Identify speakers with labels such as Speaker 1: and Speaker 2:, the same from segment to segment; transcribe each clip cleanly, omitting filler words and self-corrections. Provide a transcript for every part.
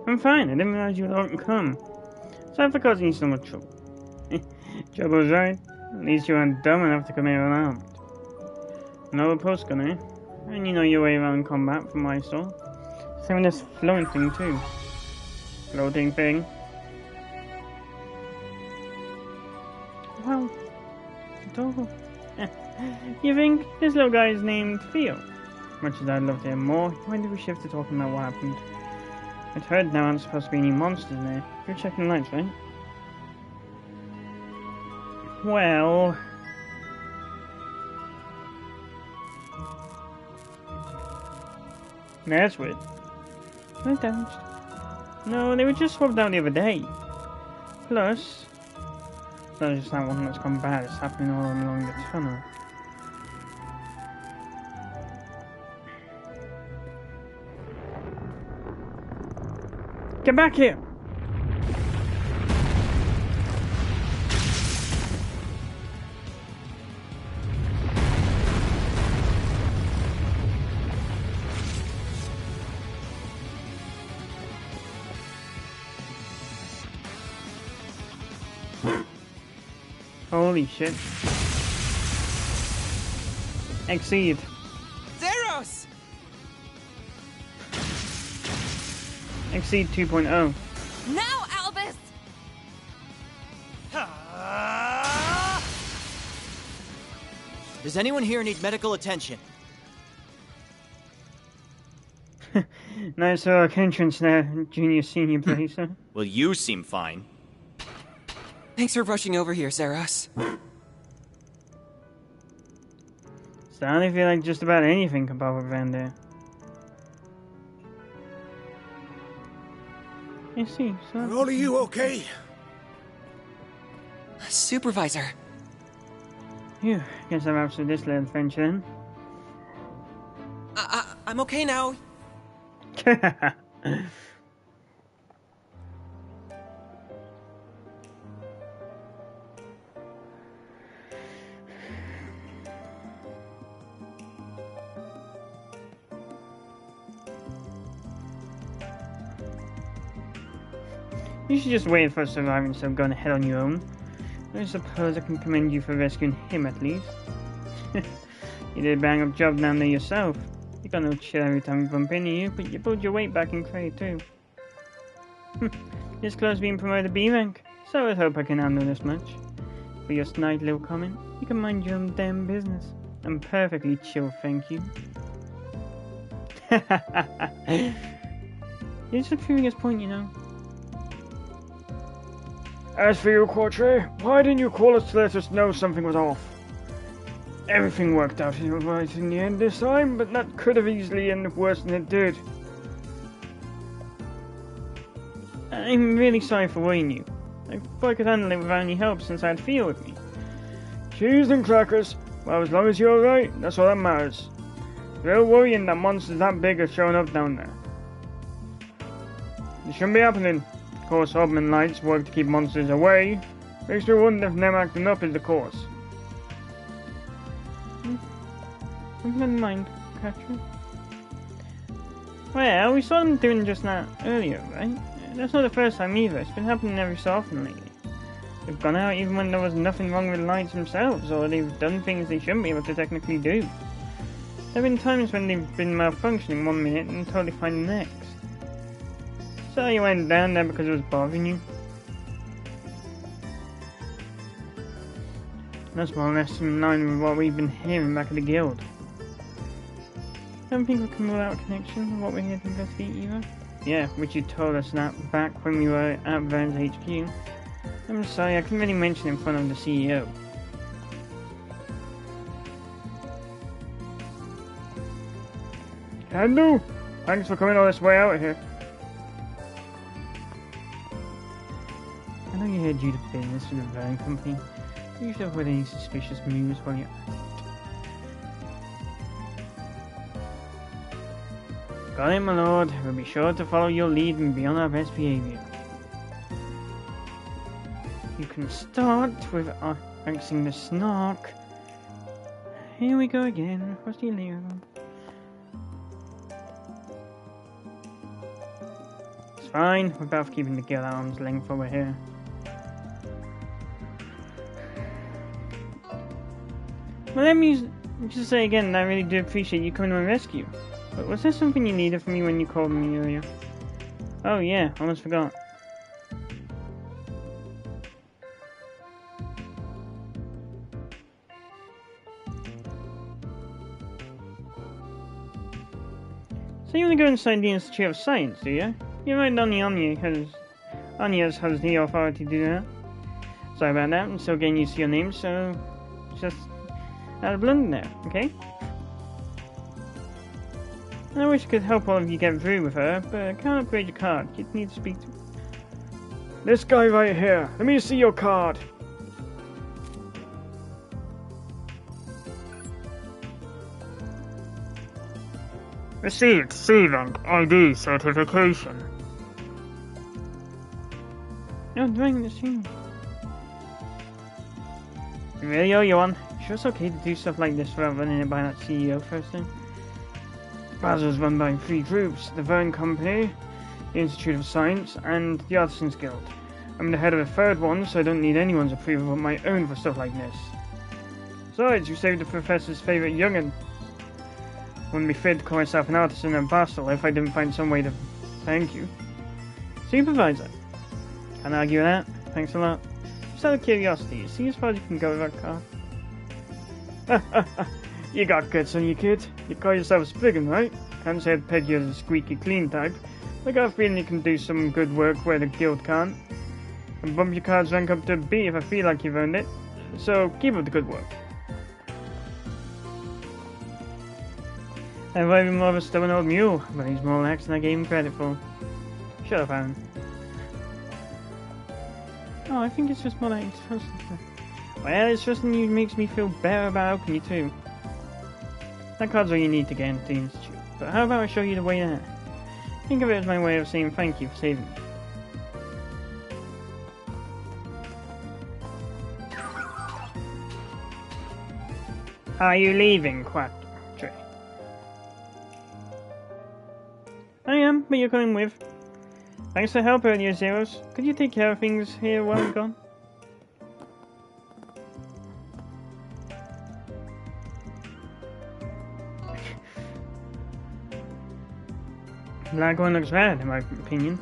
Speaker 1: I'm fine. I didn't realize you wouldn't come. Sorry for causing you so much trouble. Trouble's right. At least you aren't dumb enough to come here unarmed. Another postgun, eh? And you know your way around combat from what I saw. Same with this floating thing too. Floating thing. Well, adorable. You think this little guy is named Theo? Much as I'd love to hear more, when did we shift to talking about what happened? I'd heard there aren't supposed to be any monsters there. You're checking the lights, right? Well... That's weird. They're damaged. No, they were just swapped out the other day. Plus... It's not just that one that's gone bad, it's happening all along the tunnel. Get back here! Holy shit. Exceed.
Speaker 2: Zeros!
Speaker 1: Exceed 2.0.
Speaker 3: Now, Albus!
Speaker 2: Does anyone here need medical attention?
Speaker 1: Nice entrance there, junior senior placer.
Speaker 2: Well, you seem fine.
Speaker 4: Thanks for rushing over here, Zeros.
Speaker 1: Starting to feel like just about anything can pop up around there. I see, so...
Speaker 5: Are all of you okay?
Speaker 4: Supervisor.
Speaker 1: Phew, guess I'm after this little adventure then.
Speaker 4: I'm okay now.
Speaker 1: You should just wait for surviving instead of going ahead on your own. I suppose I can commend you for rescuing him at least. You did a bang up job down there yourself. You got no chill every time we bump into you, but you pulled your weight back in crate too. This close to being promoted to B rank, so I hope I can handle this much. For your snide little comment, you can mind your own damn business. I'm perfectly chill, thank you. It's a curious point, you know. As for you, Quatre, why didn't you call us to let us know something was off? Everything worked out right in the end this time, but that could have easily ended worse than it did. I'm really sorry for worrying you. I thought I could handle it without any help since I had Theo with me. Cheese and crackers. Well, as long as you're alright, that's all that matters. Real worrying that monsters that big are showing up down there. It shouldn't be happening. Of course, Hobman lights work to keep monsters away. Makes me wonder if them acting up is the cause. Never mind, Catherine. Well, we saw them doing just that earlier, right? That's not the first time either. It's been happening every so often lately. They've gone out even when there was nothing wrong with the lights themselves, or they've done things they shouldn't be able to technically do. There have been times when they've been malfunctioning one minute and totally fine the next. So you went down there because it was bothering you? That's more or less in line with what we've been hearing back at the guild. Don't think we can rule out a connection with what we're here to investigate either. Yeah, which you told us that back when we were at Vern's HQ. I'm sorry, I couldn't really mention in front of the CEO. Can do! Thanks for coming all this way out here. I know you're here due to business with the Vern Company. You should avoid any suspicious moves while you're at it. Got it, my lord. We'll be sure to follow your lead and be on our best behavior. You can start with fixing the snark. Here we go again. What's the illegal? As fine. We're both keeping the girl at arm's length over here. Well, let me just say again that I really do appreciate you coming to my rescue. But was there something you needed from me when you called me earlier? Oh yeah, almost forgot. So you want to go inside the Institute of Science, do you? You're right, only Anya's has the authority to do that. Sorry about that, I'm still getting used to your name, so just out of London now, okay? And I wish I could help all of you get through with her, but I can't upgrade your card. You'd need to speak to...
Speaker 5: This guy right here. Let me see your card.
Speaker 1: Received C-Rank ID certification. No, doing this thing. You really owe you one. Sure it's okay to do stuff like this without running it by that CEO first thing? Basel is run by 3 groups, the Verne Company, the Institute of Science, and the Artisans Guild. I'm the head of the 3rd one, so I don't need anyone's approval but my own for stuff like this. Besides, you saved the professor's favourite young'un. Wouldn't be fair to call myself an artisan at Basel if I didn't find some way to thank you. Supervisor. Can't argue with that. Thanks a lot. Just out of curiosity, see as far as you can go with that car? You got guts on you, kid. You call yourself a Spriggan, right? Can't say I'd peg you as a squeaky clean type. I got a feeling you can do some good work where the guild can't. And bump your card's rank up to a B if I feel like you've earned it. So keep up the good work. I'm even more of a stubborn old mule, but he's more lax than I gave him credit for. Shut up, Aaron. Oh, I think it's just more like trust. Well, it's trusting you makes me feel better about helping you too. That card's all you need to get into the Institute, but how about I show you the way there? Think of it as my way of saying thank you for saving me. Are you leaving, Quack? I am, but you're coming with. Thanks for help earlier, Zeros. Could you take care of things here while I'm gone? Black one looks bad, in my opinion.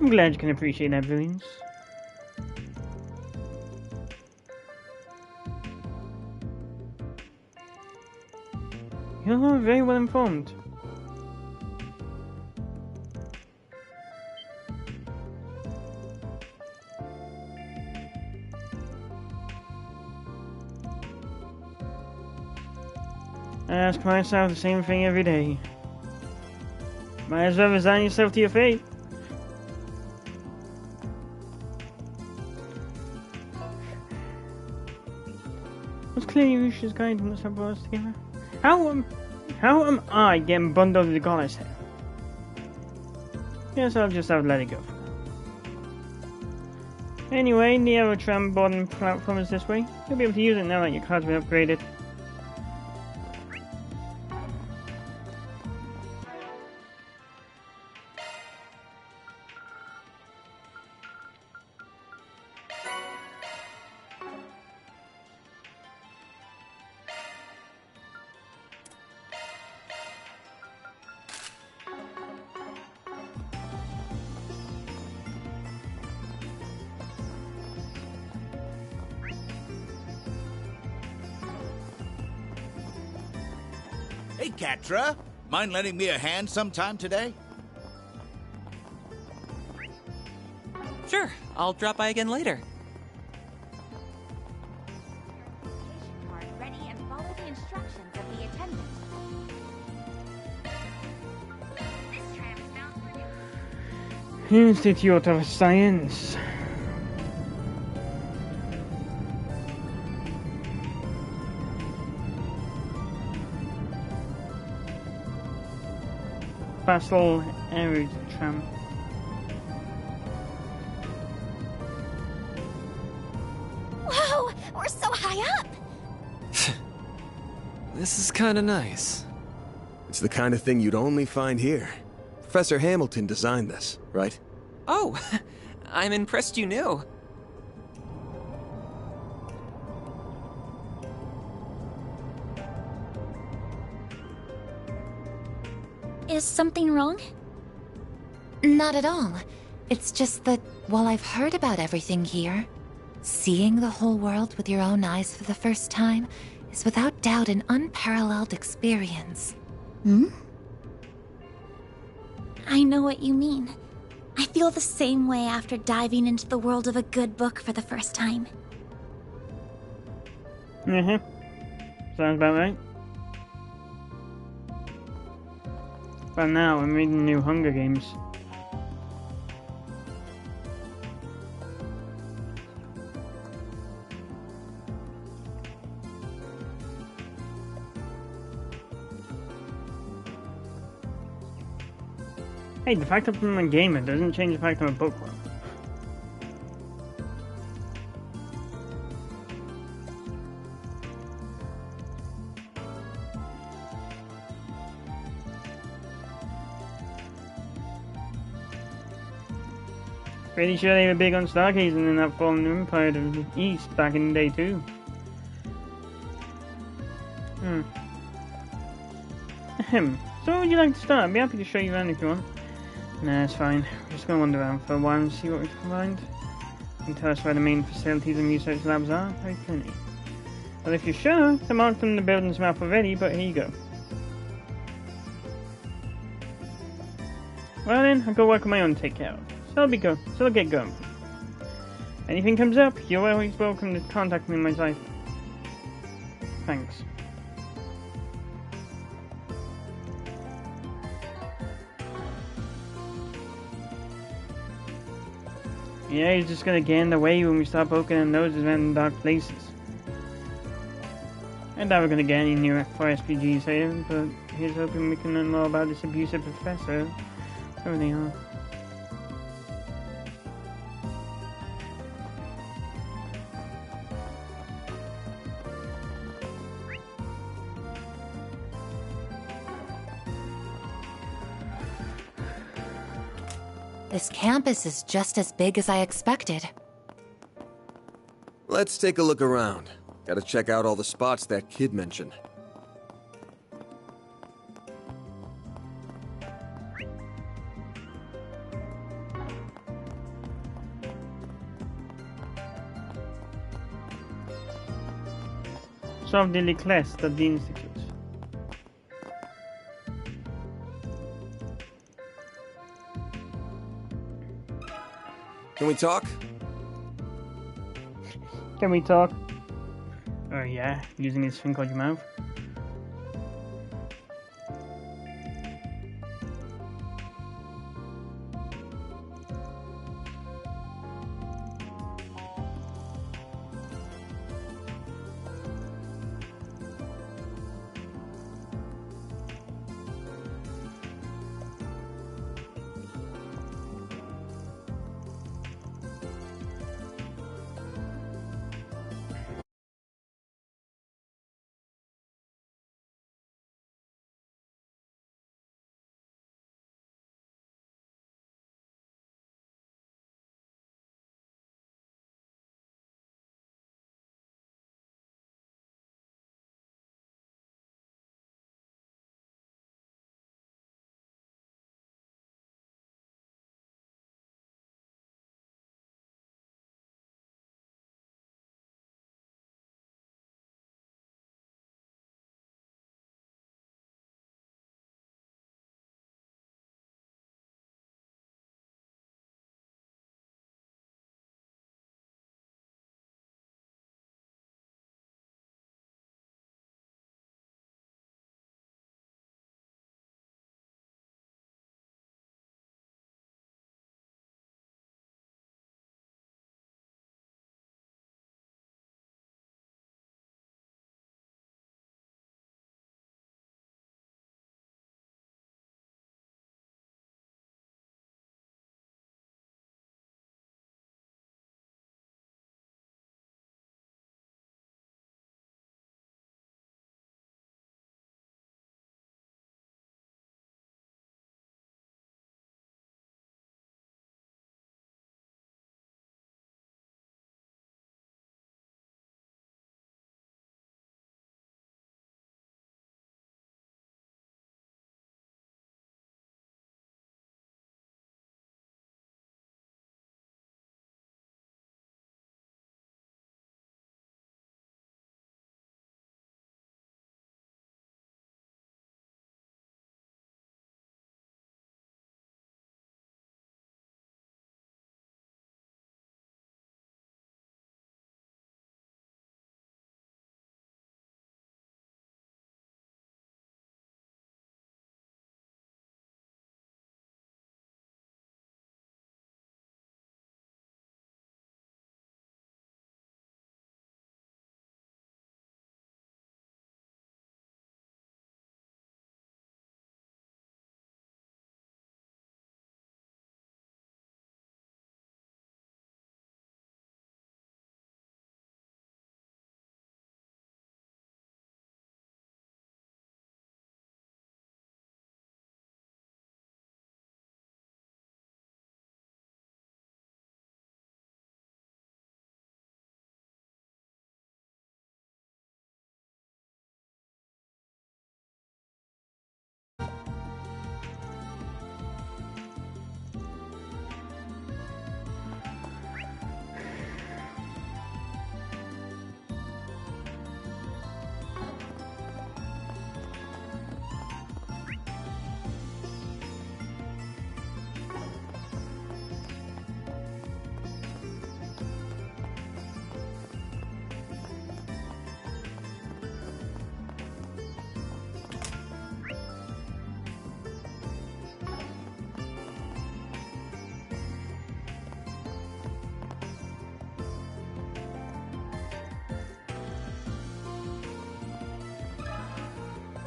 Speaker 1: I'm glad you can appreciate that brilliance. You're very well informed. I ask myself the same thing every day. Might as well resign yourself to your fate. What's clearly Rusha's guidance that brought us together? How am I getting bundled with the goddess here? Guess I'll just have to let it go. Anyway, the Aerotram boarding platform is this way. You'll be able to use it now that your card's been upgraded.
Speaker 6: Hey, Catra. Mind lending me a hand sometime today?
Speaker 4: Sure, I'll drop by again later.
Speaker 3: Card ready and follow the instructions of the attendant. This tram is bound for
Speaker 1: Institute of Science. Basel Aerotram.
Speaker 3: Whoa! We're so high up!
Speaker 4: This is kinda nice.
Speaker 7: It's the kind of thing you'd only find here. Professor Hamilton designed this, right?
Speaker 4: Oh, I'm impressed you knew.
Speaker 8: Is something wrong?
Speaker 9: Not at all. It's just that while I've heard about everything here, seeing the whole world with your own eyes for the first time is without doubt an unparalleled experience.
Speaker 8: Hmm? I know what you mean. I feel the same way after diving into the world of a good book for the first time.
Speaker 1: Mm-hmm. Sounds about right. But now I'm reading new Hunger Games. Hey, the fact that I'm a gamer doesn't change the fact I'm a bookworm. Pretty sure they were big on stargazing in that fallen empire of the East back in the day too. Ahem. So where would you like to start? I'd be happy to show you around if you want. Nah, it's fine. We're just gonna wander around for a while and see what we can find. You can tell us where the main facilities and research labs are. Very plenty. Well, if you're sure, they're marked on the building's map already, but here you go. Well then, I'll go work on my own to take care of. So I'll get going. Anything comes up, you're always welcome to contact me in my life. Thanks. Yeah, he's just gonna get in the way when we start poking our noses around dark places. I doubt we're gonna get any new SPGs here, but here's hoping we can learn more about this abusive professor. Whoever they are.
Speaker 9: This campus is just as big as I expected.
Speaker 7: Let's take a look around. Gotta check out all the spots that kid mentioned.
Speaker 1: Solve daily class at the Institute.
Speaker 7: Can we talk?
Speaker 1: Can we talk? Oh yeah, using this thing called your mouth.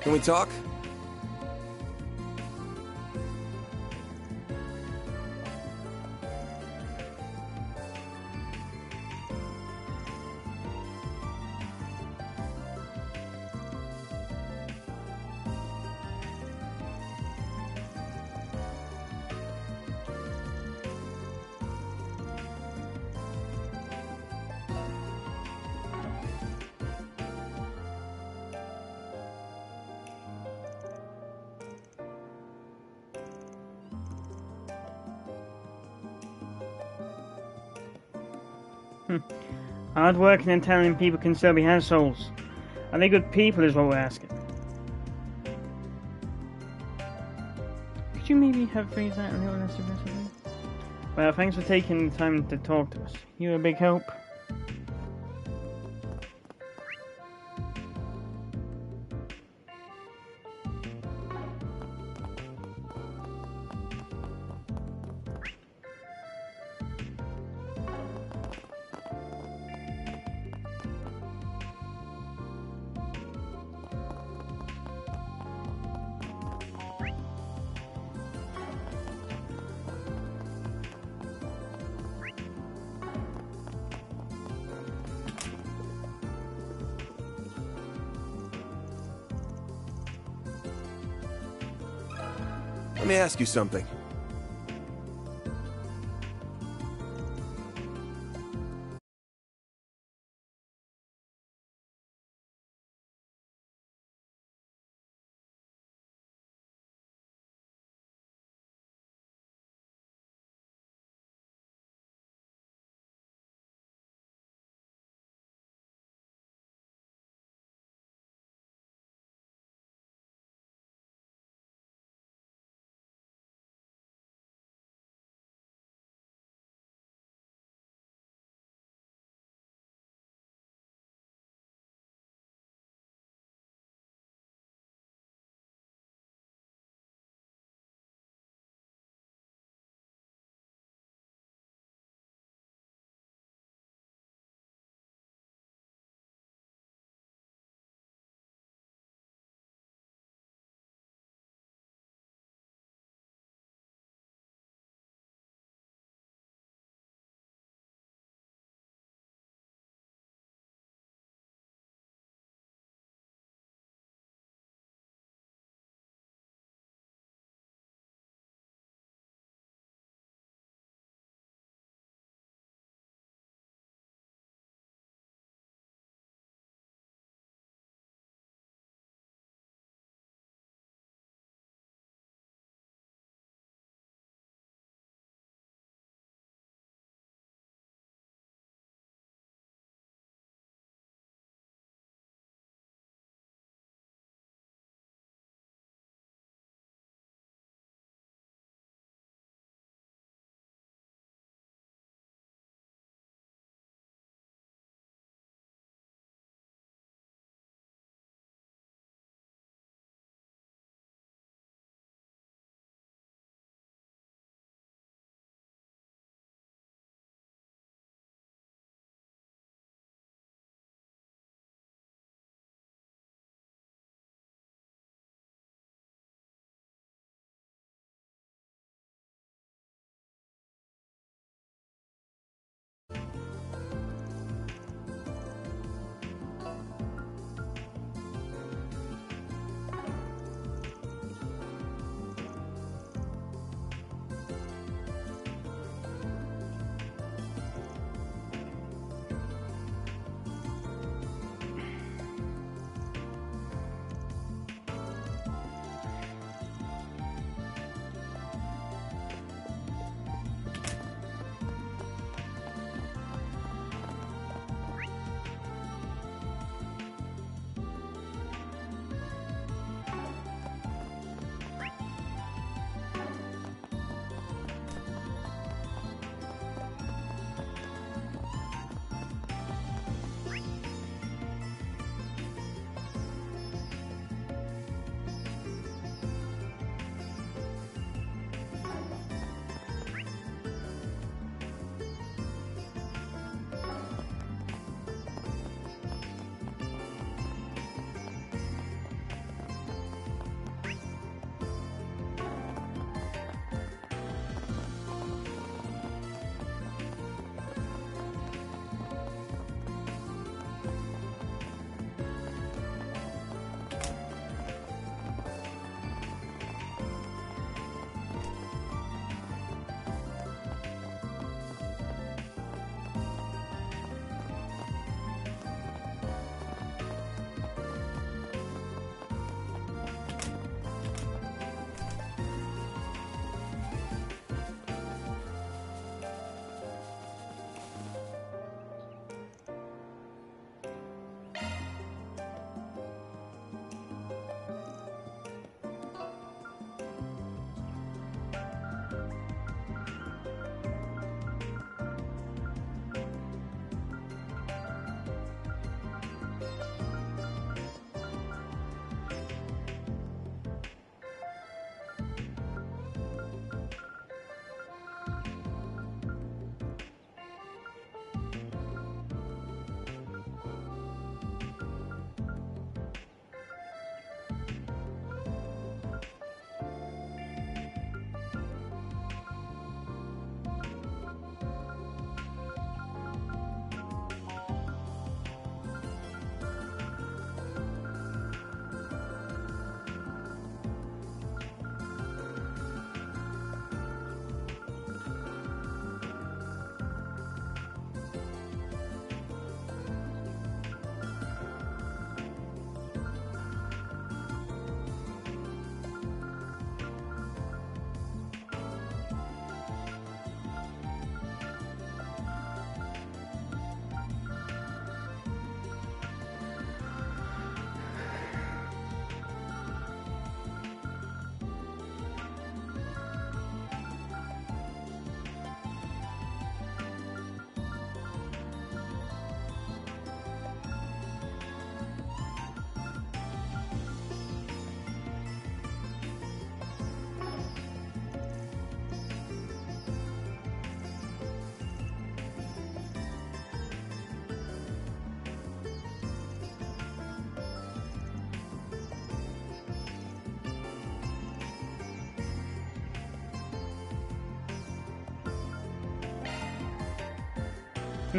Speaker 7: Can we talk?
Speaker 1: Hard working and talented people can still be assholes. Are they good people is what we're asking. Could you maybe have phrased that a little less aggressively? Well, thanks for taking the time to talk to us. You're a big help.
Speaker 7: Let me ask you something.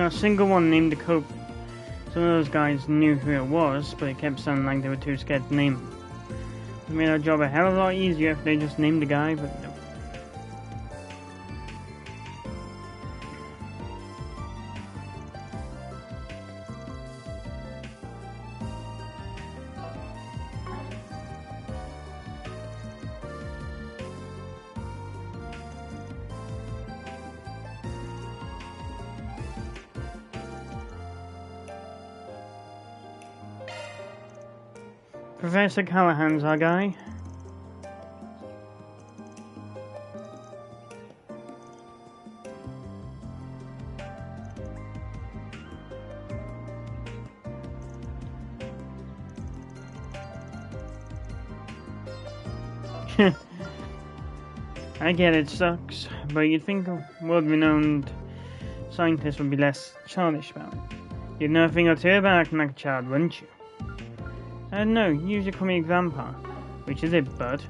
Speaker 1: Not a single one named the culprit. Some of those guys knew who it was, but it kept sounding like they were too scared to name him. It made our job a hell of a lot easier if they just named the guy, but no. Professor Callahan's our guy. I get it sucks, but you'd think a world-renowned scientist would be less childish about it. You'd know a thing or two about acting like a child, wouldn't you? I don't know, you usually call me Grandpa. Which is it, bud?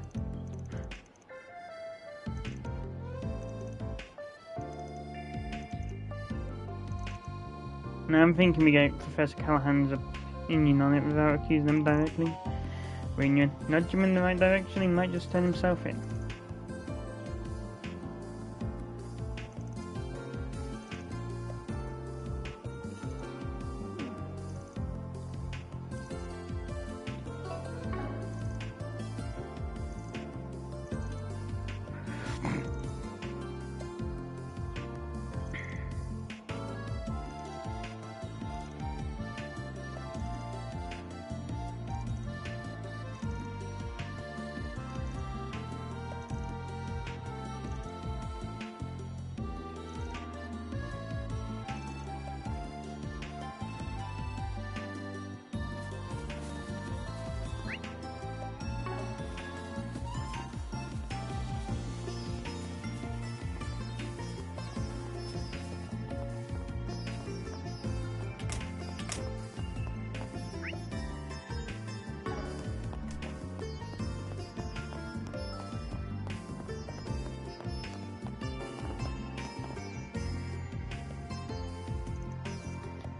Speaker 1: Now I'm thinking we get Professor Callahan's opinion on it without accusing him directly. When you nudge him in the right direction, he might just turn himself in.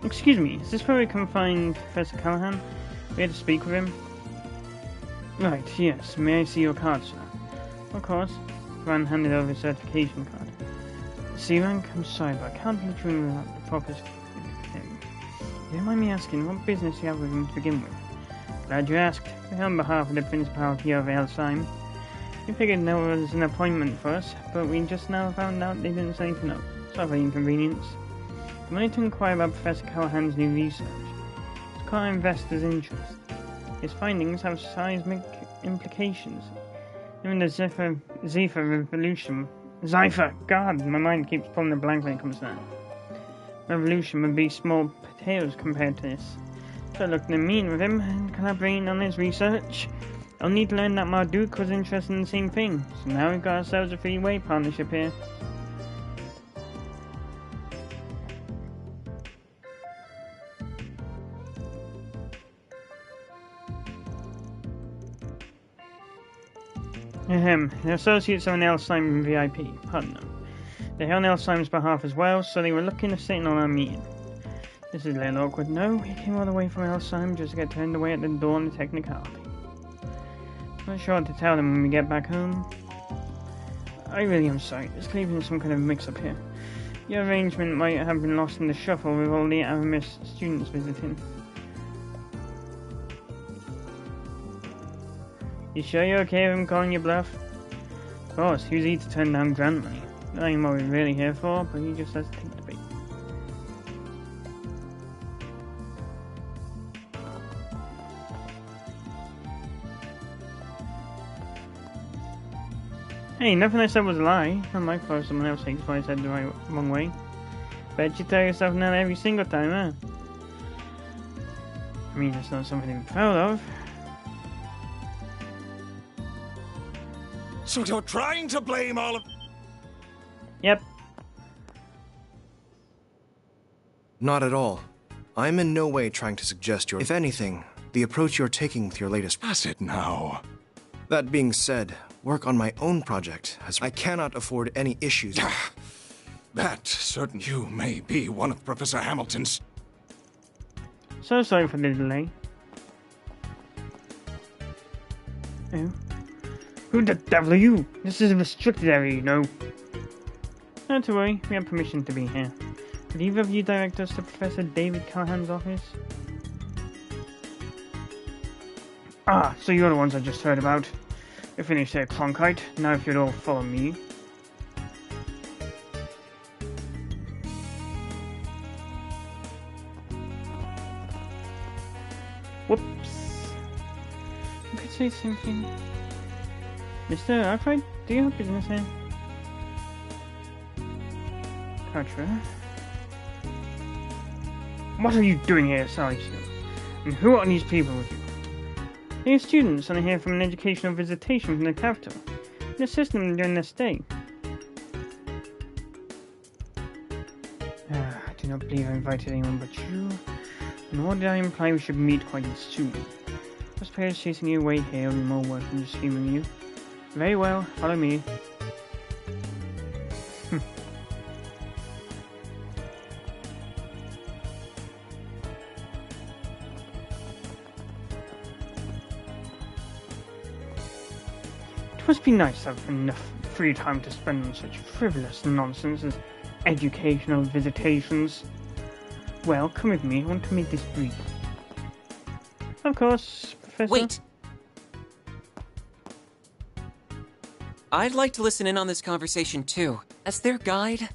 Speaker 1: Excuse me, is this where we can find Professor Callahan? We had to speak with him. Right, yes. May I see your card, sir? Of course. Van handed over his certification card. C-rank? I'm sorry, but I can't enter him without the proper certificate. You don't mind me asking what business you have with him to begin with? Glad you asked. We're here on behalf of the Principality of Elsheim. We figured there was an appointment for us, but we just now found out they didn't say anything up. Sorry for the inconvenience. I wanted to inquire about Professor Callahan's new research. It's caught our investors' interest. His findings have seismic implications. Even the Zephyr revolution... Zephyr! God, my mind keeps pulling a blank when it comes to that. Revolution would be small potatoes compared to this. So I looked to meet with him and collaborating on his research. I'll need to learn that Marduk was interested in the same thing. So now we've got ourselves a three-way partnership here. The associates are an Elsheim VIP, pardon them. They're here on Elsheim's behalf as well, so they were looking to sit in on our meeting. This is a little awkward, no? We came all the way from Elsheim just to get turned away at the door on the technicality. Not sure what to tell them when we get back home. I really am sorry, there's clearly been some kind of mix-up here. Your arrangement might have been lost in the shuffle with all the Aramis students visiting. You sure you're okay with him calling you bluff? Of course, who's he to turn down grant money? That ain't what we're really here for, but he just has to take the bait. Hey, nothing I said was a lie. Not my fault if someone else thinks what I said the wrong way. Bet you tell yourself that every single time, huh? I mean, it's not something to be proud of.
Speaker 6: So you're trying to blame all of...
Speaker 1: Yep.
Speaker 10: Not at all. I'm in no way trying to suggest If anything, the approach you're taking with your latest...
Speaker 6: Pass it now.
Speaker 10: That being said, work on my own project, as I cannot afford any issues.
Speaker 11: That certain you may be one of Professor Hamilton's...
Speaker 1: So sorry for the delay. Oh. Who the devil are you? This is a restricted area, you know. Not to worry, we have permission to be here. Could either of you direct us to Professor David Callahan's office? Ah, so you're the ones I just heard about. We finished there, Clonkite. Now if you'd all follow me. Whoops. You could say something. Mr. Arkwright, do you have business here? Cartra. What are you doing here, Salicio? And who are these people with you? They're students and are here from an educational visitation from the capital. We assist them during their stay. I do not believe I invited anyone but you. Nor did I imply we should meet quite soon. I suppose chasing you away here will be more work than just humoring you. Very well, follow me. It must be nice to have enough free time to spend on such frivolous nonsense as educational visitations. Well, come with me, I want to make this brief. Of course, Professor.
Speaker 4: Wait! I'd like to listen in on this conversation too. As their guide,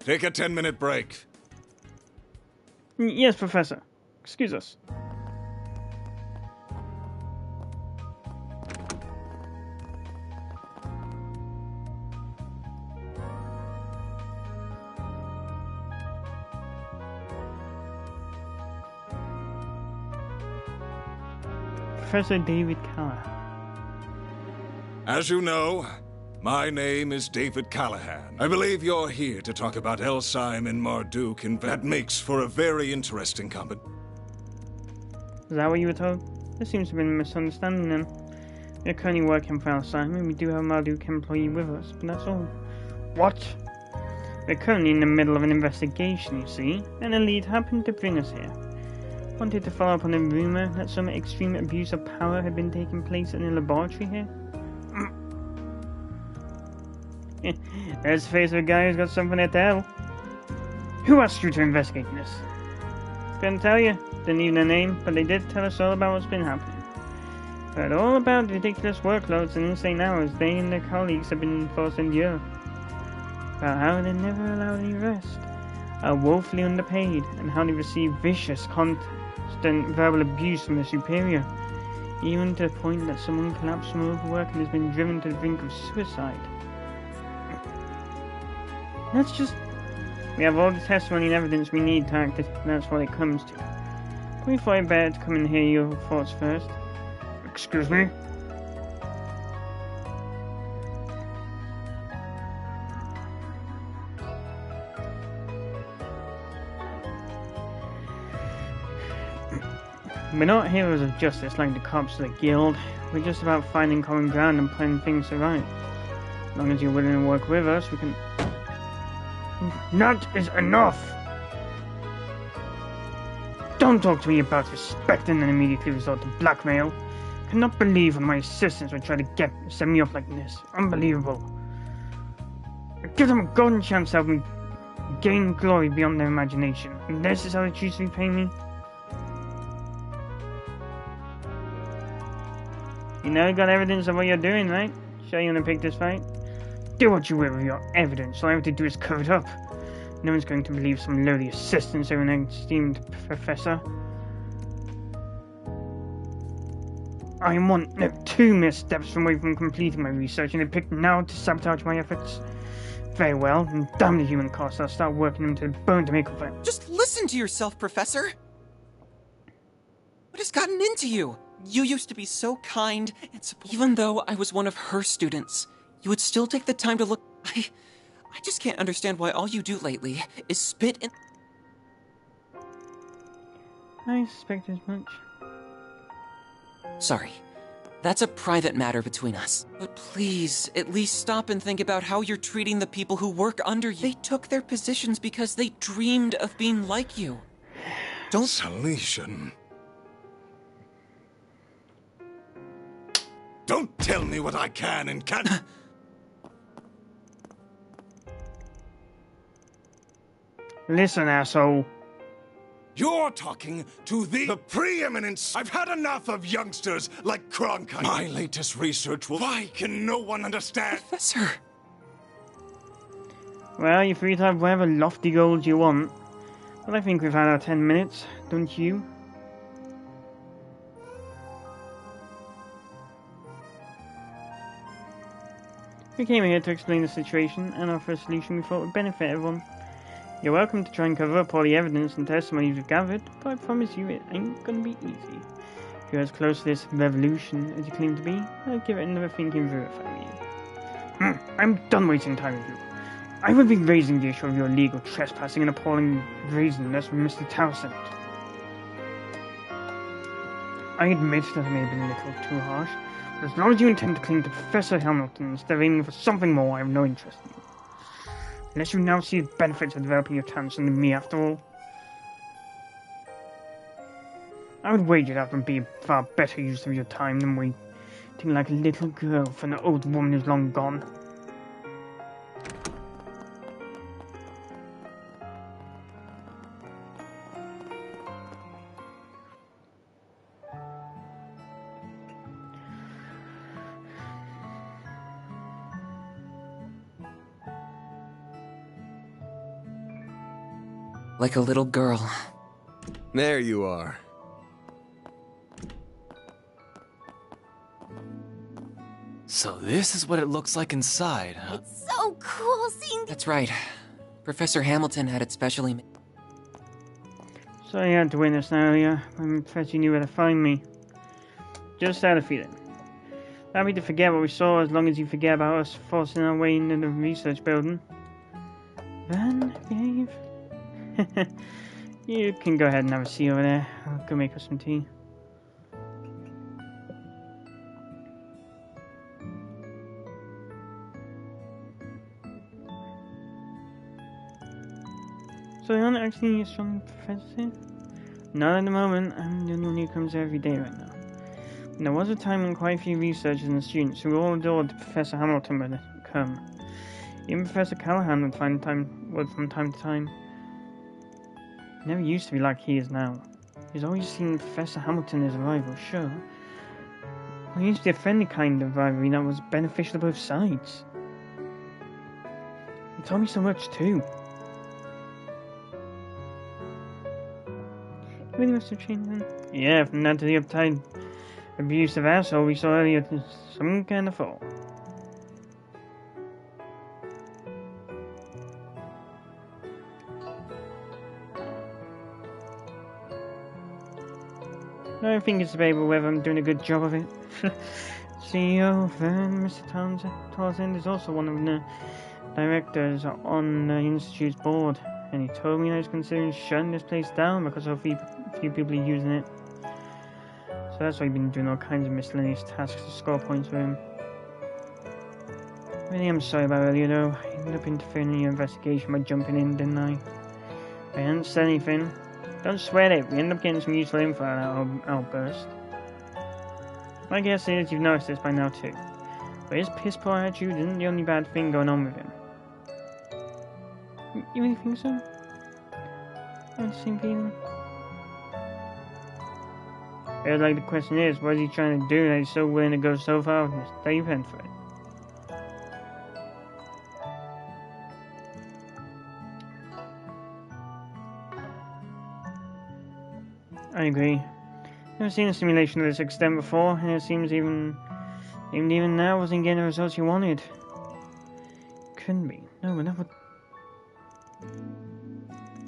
Speaker 11: Take a 10-minute break.
Speaker 1: Yes, Professor. Excuse us. Professor David Callahan.
Speaker 11: As you know, my name is David Callahan. I believe you're here to talk about Elsyme and Marduk, and that makes for a very interesting company.
Speaker 1: Is that what you were told? There seems to have been a misunderstanding then. We're currently working for Elsyme, and we do have a Marduk employee with us, but that's all. What? We're currently in the middle of an investigation, you see, and a lead happened to bring us here. Wanted to follow up on a rumor that some extreme abuse of power had been taking place in the laboratory here. There's the face of a guy who's got something to tell. Who asked you to investigate this? Couldn't tell you. Didn't even know their name, but they did tell us all about what's been happening. Heard all about ridiculous workloads and insane hours they and their colleagues have been forced to endure. About how they never allowed any rest, are woefully underpaid, and how they receive vicious, constant verbal abuse from their superior, even to the point that someone collapsed from overwork and has been driven to the brink of suicide. That's just... We have all the testimony and evidence we need to act if that's what it comes to. But we thought it better to come and hear your thoughts first. Excuse me? We're not heroes of justice like the cops of the guild. We're just about finding common ground and playing things right. As long as you're willing to work with us, we can... That is enough! Don't talk to me about respect and then immediately resort to blackmail. I cannot believe one of my assistants would try to set me up like this. Unbelievable. I give them a golden chance to help me gain glory beyond their imagination. And this is how they choose to repay me? You know, got evidence of what you're doing, right? Sure you want to pick this fight? Do what you will with your evidence. All I have to do is cover it up. No one's going to believe some lowly assistants over an esteemed professor. I am two missteps away from completing my research, and they picked now to sabotage my efforts. Very well, and damn the human cost. I'll start working them to the bone to make up for it.
Speaker 4: Just listen to yourself, Professor! What has gotten into you? You used to be so kind and supportive. Even though I was one of her students, you would still take the time to look... I just can't understand why all you do lately is spit in...
Speaker 1: I suspect as much.
Speaker 4: Sorry. That's a private matter between us. But please, at least stop and think about how you're treating the people who work under you. They took their positions because they dreamed of being like you. Don't...
Speaker 11: Salesian. Don't tell me what I can and can't...
Speaker 1: Listen, asshole.
Speaker 11: You're talking to the preeminence. I've had enough of youngsters like Cronkite. My latest research will... Why can no one understand?
Speaker 4: Professor!
Speaker 1: Well, you're free to have whatever lofty goals you want. But I think we've had our 10 minutes, don't you? We came here to explain the situation and offer a solution we thought would benefit everyone. You're welcome to try and cover up all the evidence and testimonies we've gathered, but I promise you it ain't gonna be easy. If you're as close to this revolution as you claim to be, I'd give it another thinking through if I were you. I'm done wasting time with you. I would be raising the issue of your illegal trespassing and appalling brazenness with Mr. Townsend. I admit that I may have been a little too harsh, but as long as you intend to cling to Professor Hamilton instead of aiming for something more, I have no interest in you. Unless you now see the benefits of developing your talents under me after all. I would wager that would be a far better use of your time than waiting like a little girl for an old woman who's long gone.
Speaker 4: Like a little girl.
Speaker 7: There you are.
Speaker 12: So this is what it looks like inside, huh?
Speaker 3: It's so cool seeing...
Speaker 4: That's right. Professor Hamilton had it specially made.
Speaker 1: So you had to witness now, yeah? I'm afraid you knew where to find me. Just had a feeling. Happy to forget what we saw as long as you forget about us forcing our way into the research building. Van, behave. You can go ahead and have a seat over there. I'll go make us some tea. So you aren't actually a strong professor? Not at the moment. I'm the only one who comes every day right now. There was a time when quite a few researchers and students who all adored Professor Hamilton would come. Even Professor Callahan would from time to time. It never used to be like he is now. He's always seen Professor Hamilton as a rival, sure. But he used to be a friendly kind of rivalry that was beneficial to both sides. He told me so much too. He really must have changed then. Yeah, from that to the uptight, abusive asshole we saw earlier to some kind of fall. I think it's debatable whether I'm doing a good job of it. CEO Mr. Townsend is also one of the directors on the Institute's board, and he told me I was considering shutting this place down because of a few people using it. So that's why I've been doing all kinds of miscellaneous tasks to score points for him. Really, I'm sorry about earlier though. I ended up interfering in your investigation by jumping in, didn't I? I hadn't said anything. Don't sweat it, we end up getting some useful info out of our outburst. My guess is you've noticed this by now too. But his piss-poor attitude isn't the only bad thing going on with him. You really think so? I have the same feeling. Feels like the question is, what is he trying to do that he's so willing to go so far with Dave for it? I agree. Never seen a simulation of this extent before, and it seems even now wasn't getting the results you wanted. Couldn't be. No, but that would...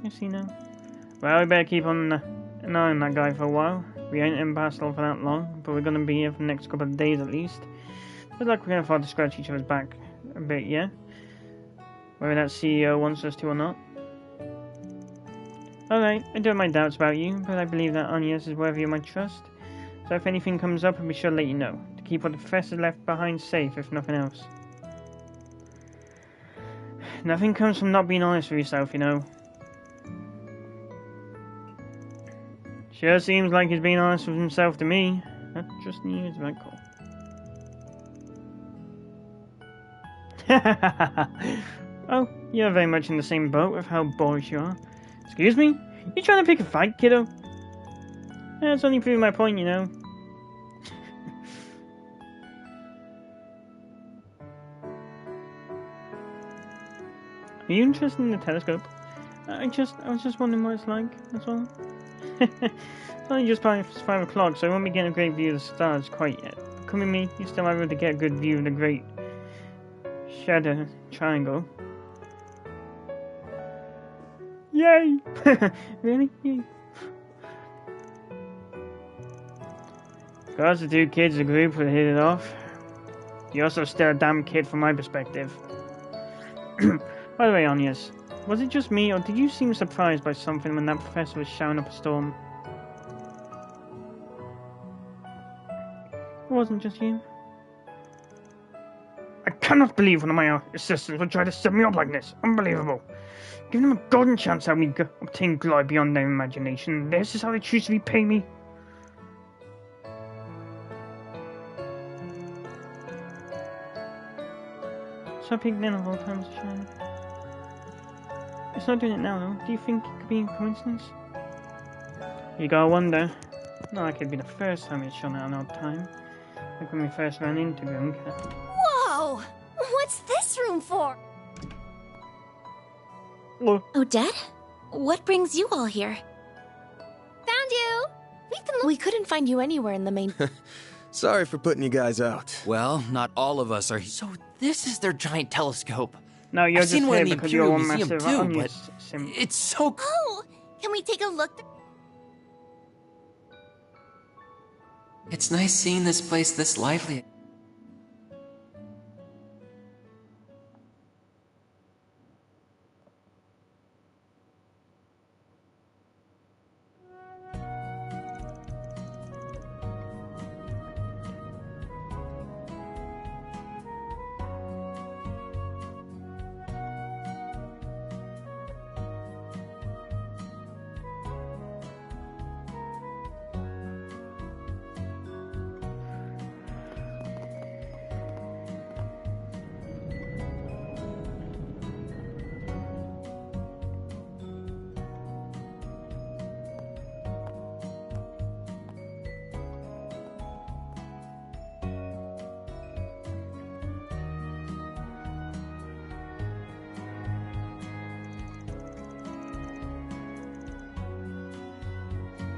Speaker 1: I see now. Well, we better keep on an eye on that guy for a while. We ain't in Basel for that long, but we're gonna be here for the next couple of days at least. Looks like we can afford to scratch each other's back a bit, yeah? Whether that CEO wants us to or not. Alright, I do have my doubts about you, but I believe that Agnes is worthy of my trust. So if anything comes up, I'll be sure to let you know. To keep what the professor left behind safe, if nothing else. Nothing comes from not being honest with yourself, you know. Sure seems like he's being honest with himself to me. Not just news, right call. Oh, you're very much in the same boat with how boorish you are. Excuse me? You trying to pick a fight, kiddo? That's only proving my point, you know. Are you interested in the telescope? I was just wondering what it's like, that's all. It's only just past 5 o'clock, so I won't be getting a great view of the stars quite yet. Come with me, you still might be able to get a good view of the great shadow triangle. Yay! Really? Yay. Of course, the 2 kids in the group would hit it off. You're also still a damn kid from my perspective. By the way, Onias, was it just me, or did you seem surprised by something when that professor was shouting up a storm? It wasn't just you. I cannot believe one of my assistants would try to set me up like this. Unbelievable. Giving them a golden chance to help me obtain glory beyond their imagination. This is how they choose to repay me. So pink then of all times to shine. It's not doing it now though. Do you think it could be a coincidence? You gotta wonder. Not like it'd be the first time it's shone out an odd time. Like when we first ran into Grimka.
Speaker 8: Whoa! What's this room for?
Speaker 1: Hello.
Speaker 8: Odette? What brings you all here?
Speaker 3: Found you!
Speaker 13: We couldn't find you anywhere in the main...
Speaker 7: Sorry for putting you guys out.
Speaker 2: Well, not all of us are...
Speaker 12: So this is their giant telescope.
Speaker 1: No, you're
Speaker 12: I've
Speaker 1: just
Speaker 12: seen one
Speaker 1: here
Speaker 12: in the
Speaker 1: because you're
Speaker 12: Imperial
Speaker 1: one
Speaker 12: Museum
Speaker 1: massive
Speaker 12: too,
Speaker 1: onion
Speaker 12: but it's so...
Speaker 3: Oh! Can we take a look?
Speaker 4: It's nice seeing this place this lively.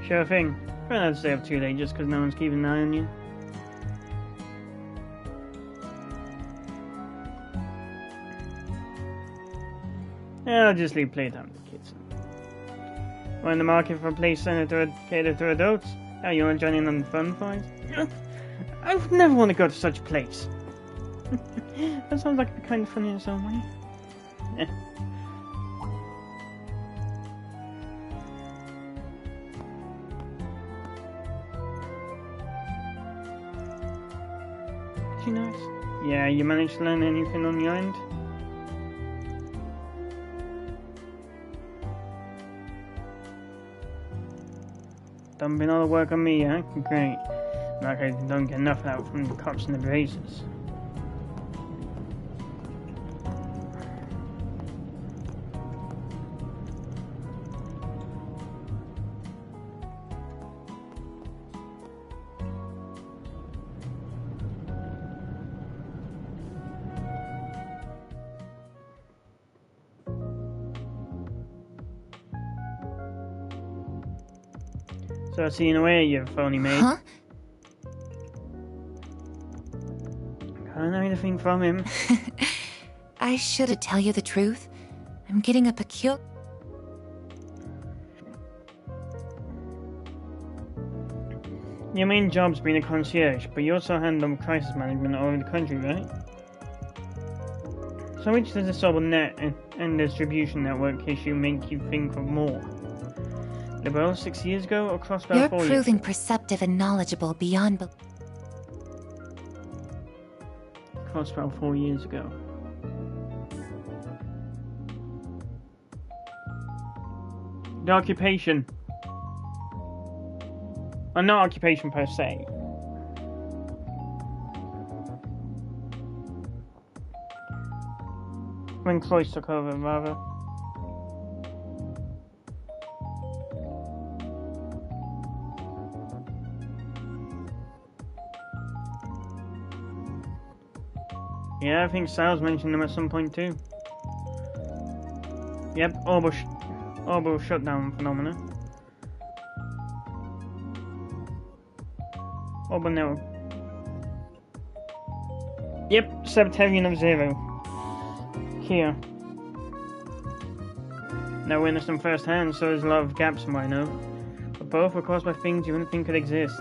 Speaker 1: Sure thing. Try not to stay up too late just because no one's keeping an eye on you. Yeah, I'll just leave playtime to the kids. We're in the market for a place centered catered to adults. Oh, you want to join in on the fun boys? I would never want to go to such a place. That sounds like it'd be kind of funny in its own way. Eh. Nice. Yeah, you managed to learn anything on your end? Dumping all the work on me, huh? Great. Like I don't get enough out from the cops and the braces. So I've seen away, you phony maid.
Speaker 9: Huh?
Speaker 1: Can't know anything from him.
Speaker 9: I should have tell you the truth. I'm getting a peculiar...
Speaker 1: Your main job's being a concierge, but you also handle crisis management all over the country, right? So which does the sort of net and distribution network issue make you think of more? The Bell 6 years ago or Crossbow
Speaker 9: You're
Speaker 1: 4 years
Speaker 9: proving
Speaker 1: ago?
Speaker 9: perceptive and knowledgeable beyond...
Speaker 1: Crossbow 4 years ago. The occupation. Well, not occupation per se. When Cloyce took over, rather. Yeah, I think Sal's mentioned them at some point too. Yep, orbital shutdown phenomena. Orbital. Yep, Septarian of Zero. Here. Now witnessed them firsthand, so there's a lot of gaps in what I know. But both were caused by things you wouldn't think could exist.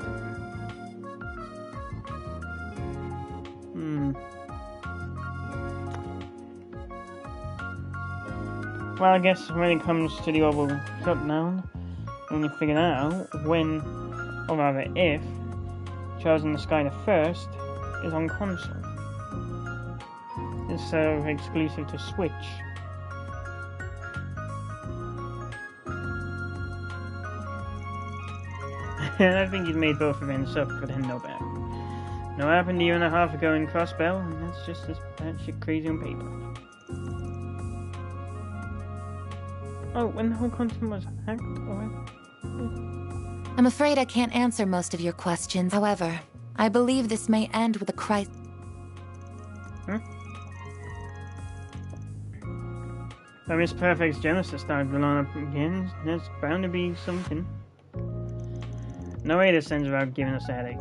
Speaker 1: Well, I guess when it comes to the orbital shutdown, when you figure that out, when, or rather if, Charles in the Sky the First is on console. Instead of exclusive to Switch. And I think he's made both events up for them no better. No, it happened a year and a half ago in Crossbell, and that's just as batshit crazy on paper. Oh, when the whole continent was hacked?
Speaker 9: I'm afraid I can't answer most of your questions. However, I believe this may end with a crisis.
Speaker 1: If Miss Perfect's Genesis started to line up again, there's bound to be something. No way this ends without giving us a headache.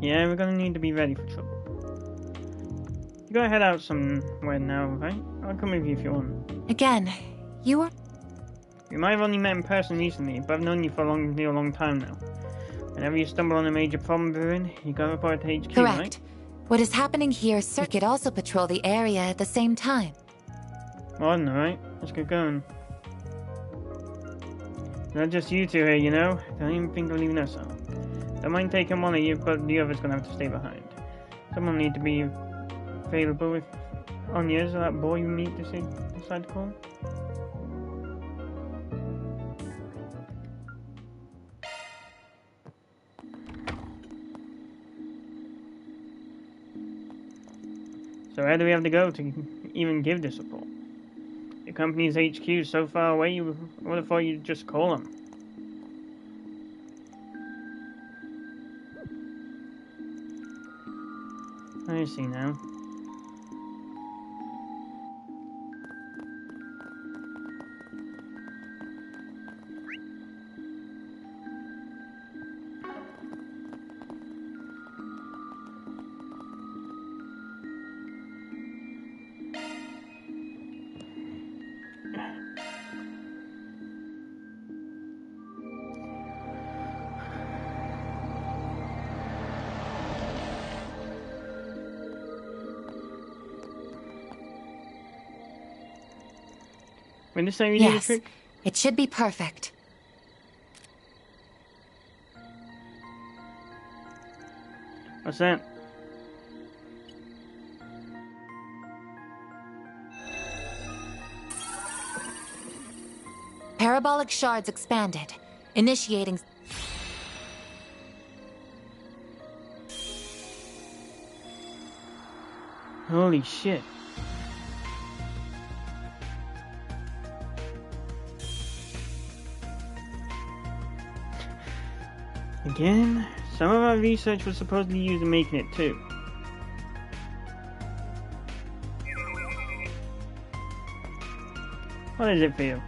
Speaker 1: Yeah, we're gonna need to be ready for trouble. You gotta head out somewhere now, right? I'll come with you if you want.
Speaker 9: Again, you are...
Speaker 1: We might have only met in person recently, but I've known you for a long time now. Whenever you stumble on a major problem brewing, you gotta report to HQ,
Speaker 9: correct.
Speaker 1: Right?
Speaker 9: What is happening here, sir, could also patrol the area at the same time.
Speaker 1: Well, alright. Let's get going. Not just you two here, you know. Don't even think of leaving us out. Don't mind taking one of you, but the other's gonna have to stay behind. Someone need to be available if Anya's or that boy you meet to decide to call. So where do we have to go to even give this support? The company's HQ is so far away, you would have thought you'd just call them. I see now. When this time you do the trick?
Speaker 9: It should be perfect.
Speaker 1: What's that?
Speaker 9: Parabolic shards expanded, initiating...
Speaker 1: Holy shit. Again, some of our research was supposedly used in making it too. What is it for you?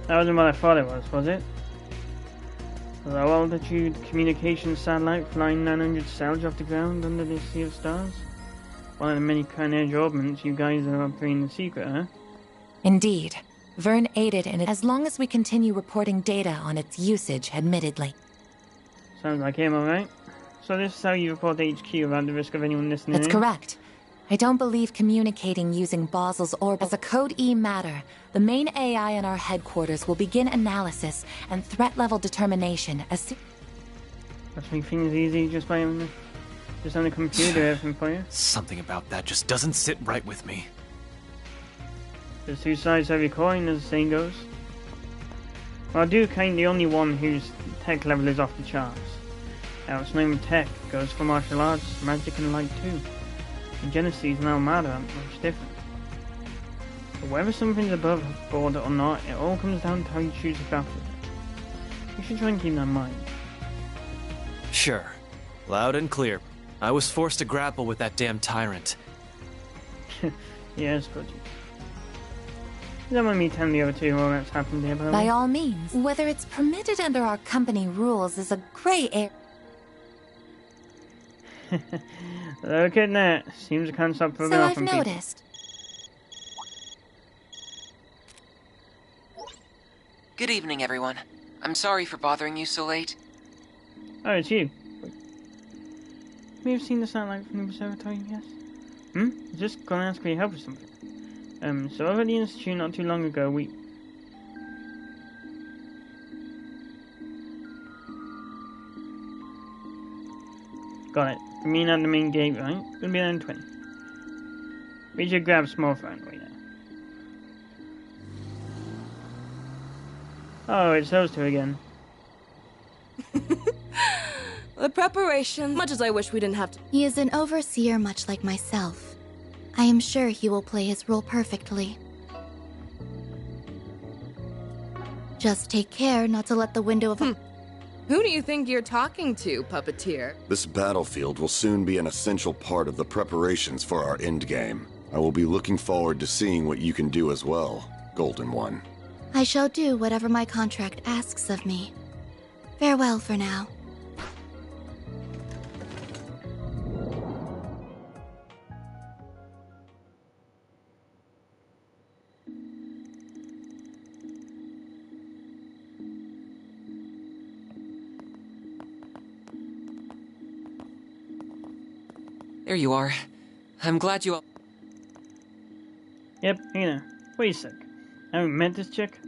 Speaker 1: That wasn't what I thought it was it? A low-altitude communications satellite flying 900 sails off the ground under the sea of stars? One of the many Carnage orbments you guys are operating in secret, huh?
Speaker 9: Indeed. Vern aided in it as long as we continue reporting data on its usage, admittedly.
Speaker 1: Sounds like him, alright. So this is how you report HQ without the risk of anyone listening
Speaker 9: That's
Speaker 1: in?
Speaker 9: correct. I don't believe communicating using Basel's orbit as a Code E matter. The main AI in our headquarters will begin analysis and threat level determination as soon...
Speaker 1: Let's make things easy just by having just on the computer everything for you.
Speaker 12: Something about that just doesn't sit right with me.
Speaker 1: There's two sides to every coin, as the saying goes. Well, Duke ain't the only one whose tech level is off the charts. Its name of tech goes for martial arts, magic and light too. And Genesis and Armada aren't much different. But whether something's above board or not, it all comes down to how you choose to battle it. You should try and keep that in mind.
Speaker 12: Sure. Loud and clear. I was forced to grapple with that damn tyrant.
Speaker 1: Yes, but you don't want me telling the other two all that's happened here, by the way?
Speaker 9: By all means. Whether it's permitted under our company rules is a gray area.
Speaker 1: Look at that. Seems I can't stop rubbing
Speaker 9: So
Speaker 1: off
Speaker 9: I've
Speaker 1: on people.
Speaker 9: noticed.
Speaker 4: Good evening, everyone. I'm sorry for bothering you so late.
Speaker 1: Oh, it's you. We have seen the satellite from the observatory, yes? I was just gonna ask for your help with something. So over at the Institute not too long ago, we... Got it. You mean at the main gate, right? Gonna be there in 20. We should grab small phone right now. Oh, it's those two again.
Speaker 14: The preparation, much as I wish we didn't have to.
Speaker 8: He is an overseer much like myself. I am sure he will play his role perfectly. Just take care not to let the window of...
Speaker 14: Who do you think you're talking to, puppeteer?
Speaker 15: This battlefield will soon be an essential part of the preparations for our endgame. I will be looking forward to seeing what you can do as well, Golden One.
Speaker 8: I shall do whatever my contract asks of me. Farewell for now.
Speaker 4: There you are. I'm glad you all...
Speaker 1: Yep, you know. Wait a sec. I haven't met this chick?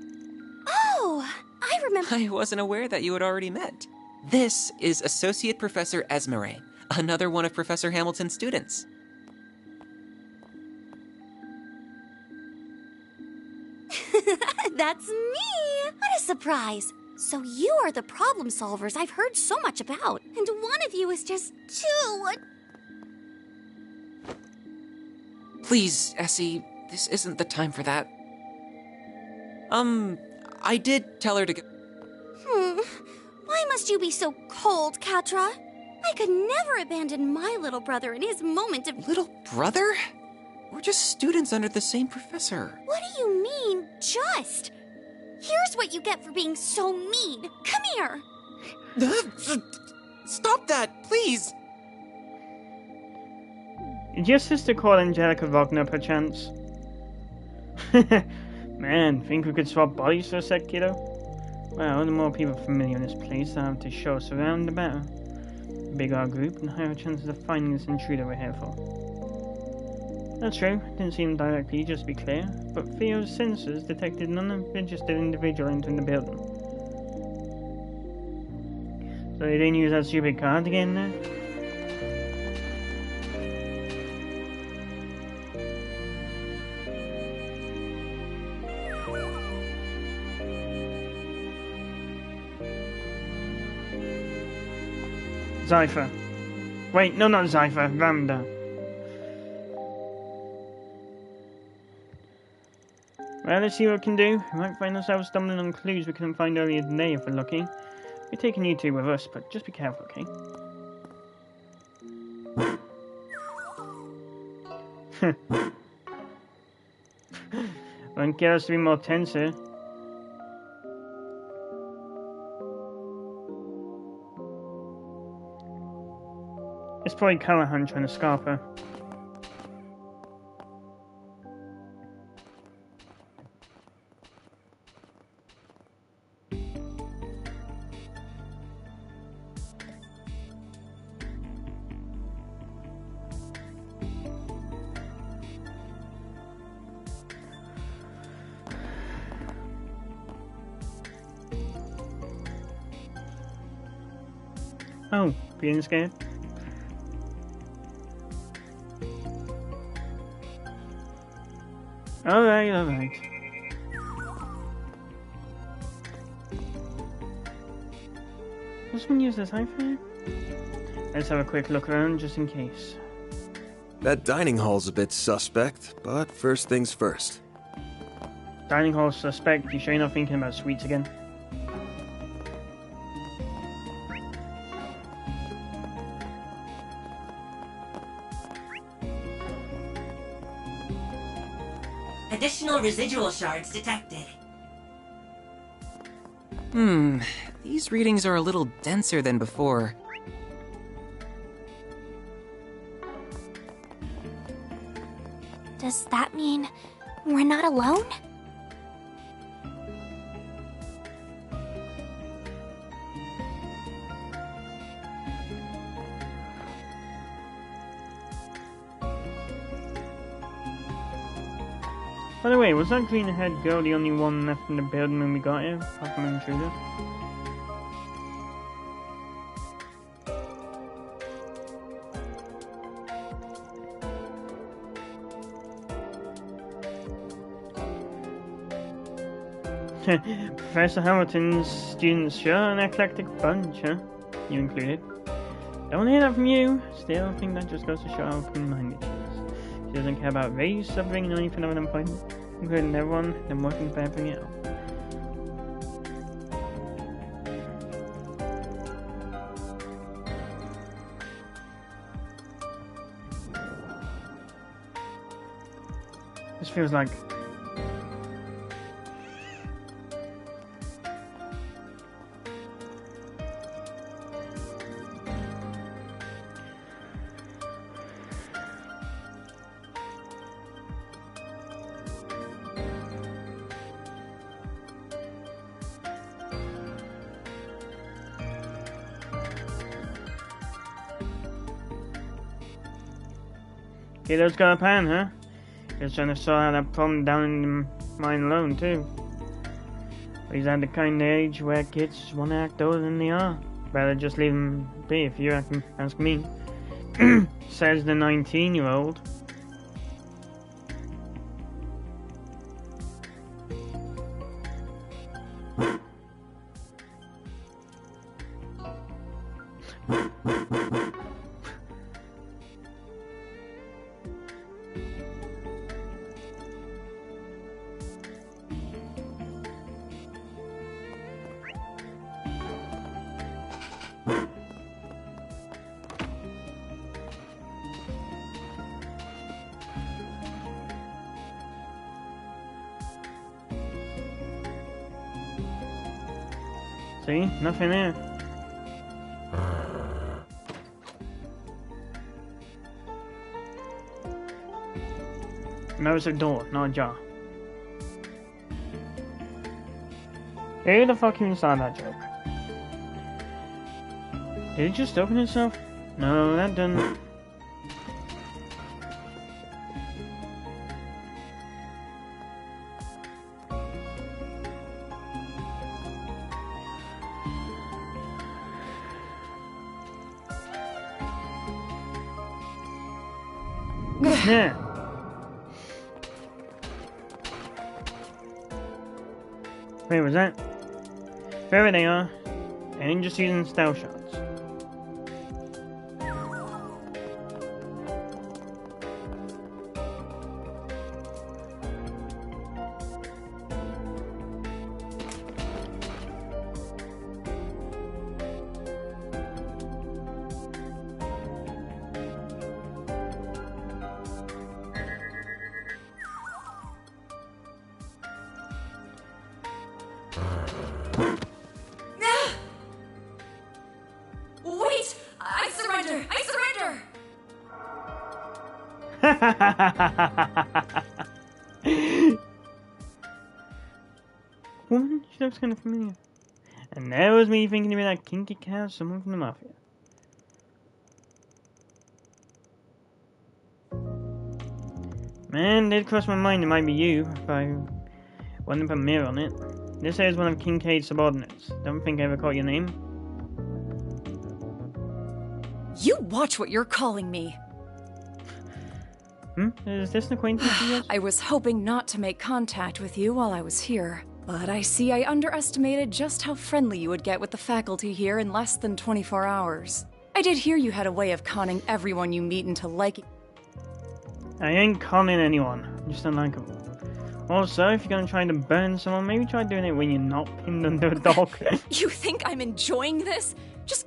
Speaker 3: Oh, I remember.
Speaker 4: I wasn't aware that you had already met. This is Associate Professor Esmeralda, another one of Professor Hamilton's students.
Speaker 3: That's me! What a surprise! So you are the problem solvers I've heard so much about. And one of you is just too...
Speaker 4: Please, Essie, this isn't the time for that. I did tell her to go...
Speaker 3: Why must you be so cold, Katra? I could never abandon my little brother in his moment of...
Speaker 4: Little brother? We're just students under the same professor.
Speaker 3: What do you mean, just? Here's what you get for being so mean. Come here.
Speaker 4: Stop that, please!
Speaker 1: Is your sister called Angelica Wagner, perchance? Man, think we could swap bodies for a sec, kiddo? Well, the more people familiar in this place I have to show us around, the better. The bigger our group, and the higher chances of finding this intruder we're here for. That's true, didn't see him directly, just to be clear, but Theo's sensors detected an uninterested individual entering the building. So they didn't use that stupid card to get in there? Zypher. Wait, no, not Zypher, Ramda. Well, let's see what we can do. We might find ourselves stumbling on clues we couldn't find earlier today if we're lucky. We're taking you two with us, but just be careful, okay? Won't get us to be more tense here. It's probably Callahan trying to scarp her. Oh, being scared? Alright, alright. Does someone use this iPhone? Let's have a quick look around just in case.
Speaker 7: That dining hall's a bit suspect, but first things first.
Speaker 1: Dining hall suspect, you sure you're not thinking about sweets again?
Speaker 16: Additional residual shards detected.
Speaker 4: These readings are a little denser than before.
Speaker 8: Does that mean we're not alone?
Speaker 1: By the way, was that green-haired girl the only one left in the building when we got here, apart from an intruder? Professor Hamilton's students sure an eclectic bunch, huh? You included. Don't hear that from you. Still think that just goes to show how open-minded she is. She doesn't care about race, upbringing, or anything of that point, including everyone, and working for everything else. This feels like Kiddo's got a plan, huh? Just trying to sort out that problem down in the mine alone, too. But he's at the kind of age where kids want to act older than they are. Better just leave him be if you ask me. Says the 19-year-old. See? Nothing there. No, it's a door, not a jar. Who the fuck even saw that joke? Did it just open itself? No, that didn't. Yeah. Wait, was that? There they are. And just using stealth shots.
Speaker 14: Wait! I surrender! I surrender! Woman, she looks kind of familiar. And that was me thinking of that kinky cat, someone from the Mafia. Man, did cross my mind it might be you, if I wouldn't put a mirror on it. This here is one of Kincaid's subordinates. Don't think I ever caught your name.
Speaker 17: Watch what you're calling me.
Speaker 1: Is this an acquaintance of yours?
Speaker 17: I was hoping not to make contact with you while I was here, but I see I underestimated just how friendly you would get with the faculty here in less than 24 hours. I did hear you had a way of conning everyone you meet into liking.
Speaker 1: I ain't conning anyone. I'm just unlikable. Also, if you're gonna try to burn someone, maybe try doing it when you're not pinned under a dog.
Speaker 17: You think I'm enjoying this? Just...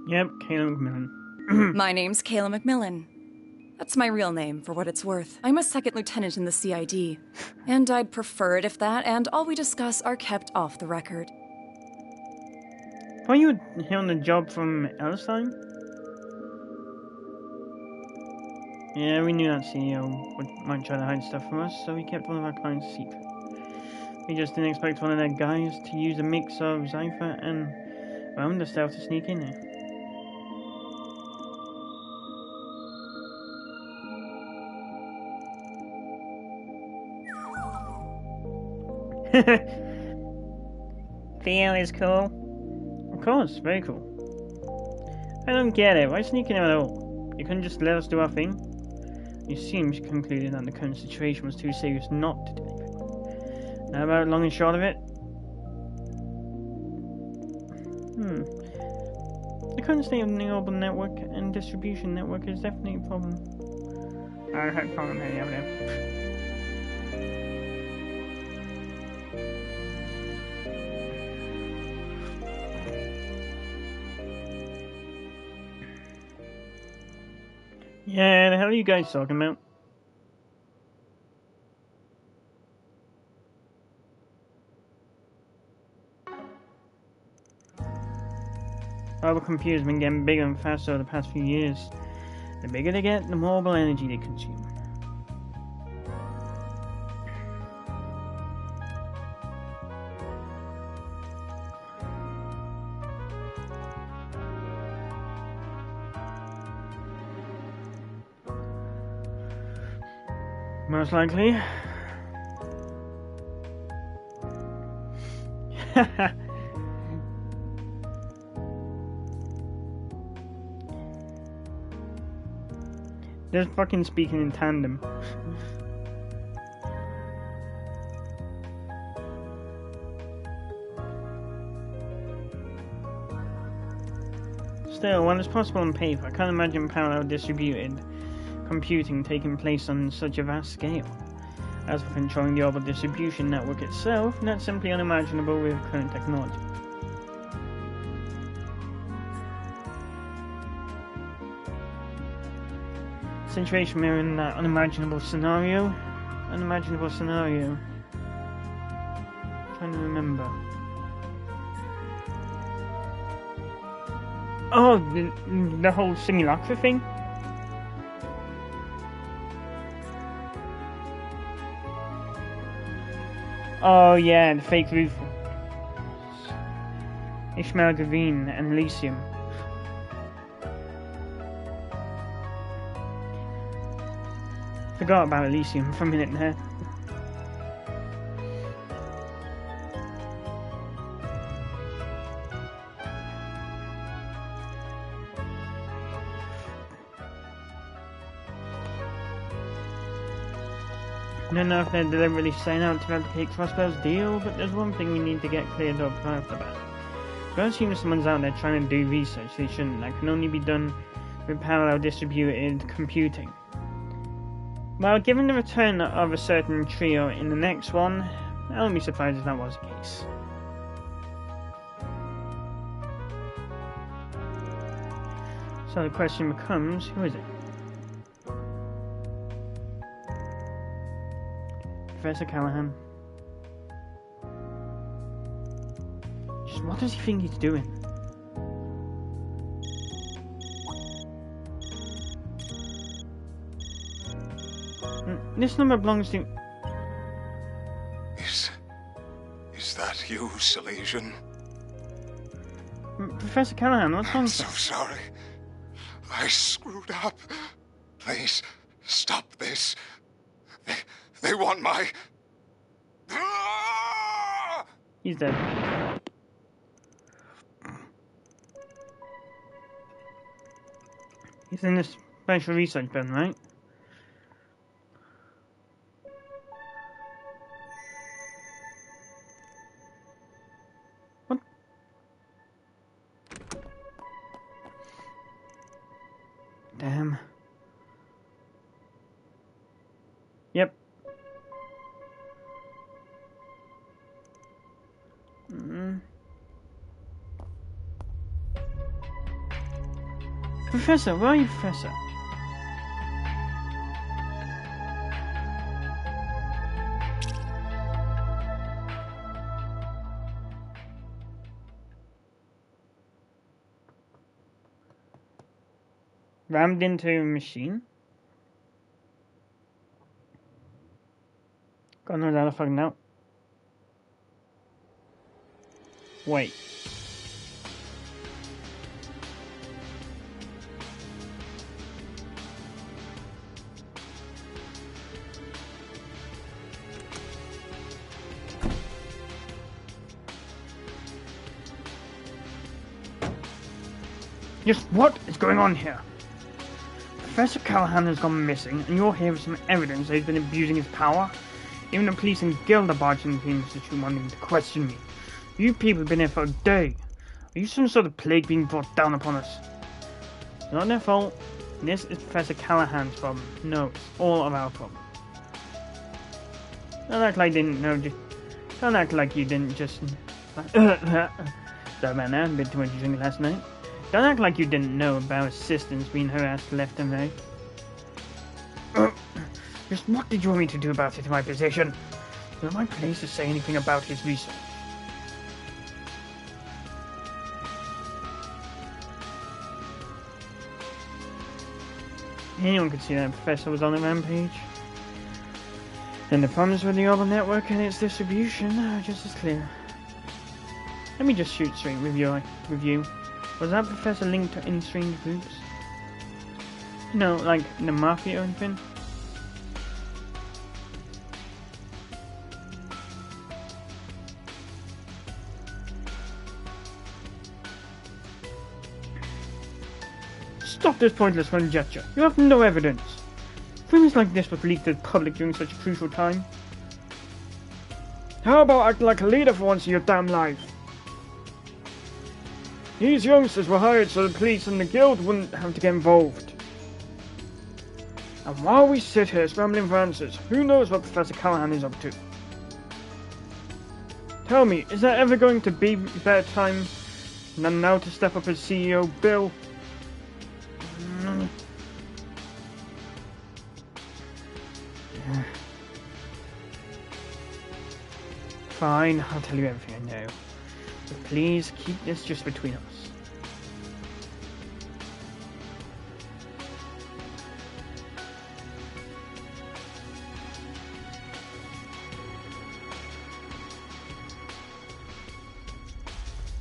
Speaker 1: Yep, Kayla McMillan.
Speaker 17: My name's Kayla McMillan. That's my real name, for what it's worth. I'm a second lieutenant in the CID, and I'd prefer it if that and all we discuss are kept off the record.
Speaker 1: Were you here on the job from Elstein? Yeah, we knew that CEO might try to hide stuff from us, so we kept one of our clients secret. We just didn't expect one of their guys to use a mix of Zypher and Round the stealth to sneak in there. Theo is cool. Of course, very cool. I don't get it. Why sneak in at all? You couldn't just let us do our thing? You seem to concluded that the current situation was too serious not to do anything. How about long and short of it? The current state of the global network and distribution network is definitely a problem. I had a problem here, yeah. Yeah, the hell are you guys talking about? Mobile computers have been getting bigger and faster over the past few years. The bigger they get, the more mobile energy they consume. Most likely. They're fucking speaking in tandem. Still, while it's possible on paper, I can't imagine parallel distributed computing taking place on such a vast scale. As for controlling the orbital distribution network itself, that's simply unimaginable with current technology. Situation mirroring that unimaginable scenario. Unimaginable scenario. Trying to remember. Oh, the whole simulacra thing? Oh yeah, the fake roof. Ishmael Gavin and Elysium. Forgot about Elysium for a minute there. I don't know if they're deliberately setting out to replicate Crossbell's deal, but there's one thing we need to get cleared up right off the bat. Don't assume someone's out there trying to do research they shouldn't. That can only be done with parallel distributed computing. Well, given the return of a certain trio in the next one, I wouldn't be surprised if that was the case. So the question becomes, who is it? Professor Callahan. What does he think he's doing? This number belongs to...
Speaker 11: Is that you, Silesian?
Speaker 1: Professor Callahan, what's wrong?
Speaker 11: I'm so sorry. I screwed up. Please, stop this. They want my...
Speaker 1: He's dead. He's in this special research bin, right? What? Damn. Yep. Professor, where are you, Professor? Rammed into a machine? God knows how to fucking know. Wait. Just what is going on here? Professor Callahan has gone missing, and you're here with some evidence that he's been abusing his power? Even the police and guild are barging into the institute wanting to question me. You people have been here for a day. Are you some sort of plague being brought down upon us? It's not their fault. This is Professor Callahan's problem. No, it's all of our problem. Don't act like you didn't know. Don't act like you didn't just... Sorry about that, a bit too much drinking last night. Don't act like you didn't know about assistants being harassed left and right. Just what did you want me to do about it in my position? It's not my place to say anything about his research. Anyone could see that Professor was on a rampage. And the problems with the Orbital Network and its distribution are just as clear. Let me just shoot straight with you. Was that Professor linked to any strange groups? No, like the Mafia or anything? Stop this pointless conjecture. You have no evidence. Things like this were leaked to the public during such a crucial time.
Speaker 5: How about acting like a leader for once in your damn life? These youngsters were hired so the police and the guild wouldn't have to get involved. And while we sit here scrambling for answers, who knows what Professor Callahan is up to? Tell me, is there ever going to be a better time than now to step up as CEO, Bill?
Speaker 1: Fine, I'll tell you everything I know. But please, keep this just between us.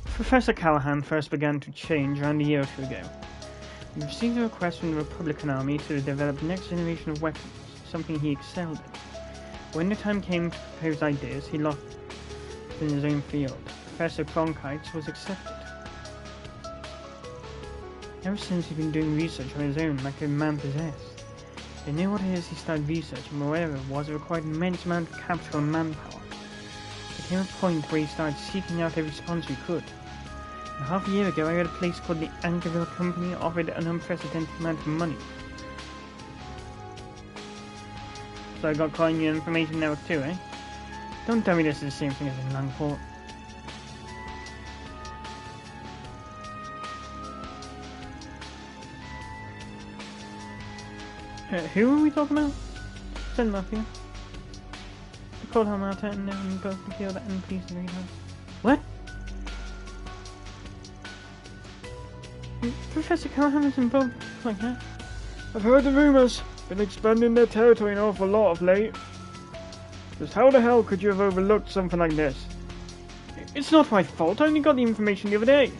Speaker 1: Professor Callahan first began to change around a year or two ago. He received a request from the Republican Army to develop the next generation of weapons, something he excelled in. When the time came to propose ideas, he lost in his own field. Professor Cronkite's was accepted. Ever since he'd been doing research on his own like a man possessed. He knew what it is he started researching, but whatever it was, it required an immense amount of capital and manpower. There came a point where he started seeking out every sponsor he could. And half a year ago, I heard a place called the Anchorville Company offered an unprecedented amount of money. So I got caught in your information network too, eh? Don't tell me this is the same thing as in Langport. Who are we talking about? Send Mafia. The Cold Home Outer and then both the guild and police and house. What? Professor Callahan's involved like that?
Speaker 5: I've heard the rumors. Been expanding their territory an awful lot of late. Just how the hell could you have overlooked something like this?
Speaker 1: It's not my fault. I only got the information the other day.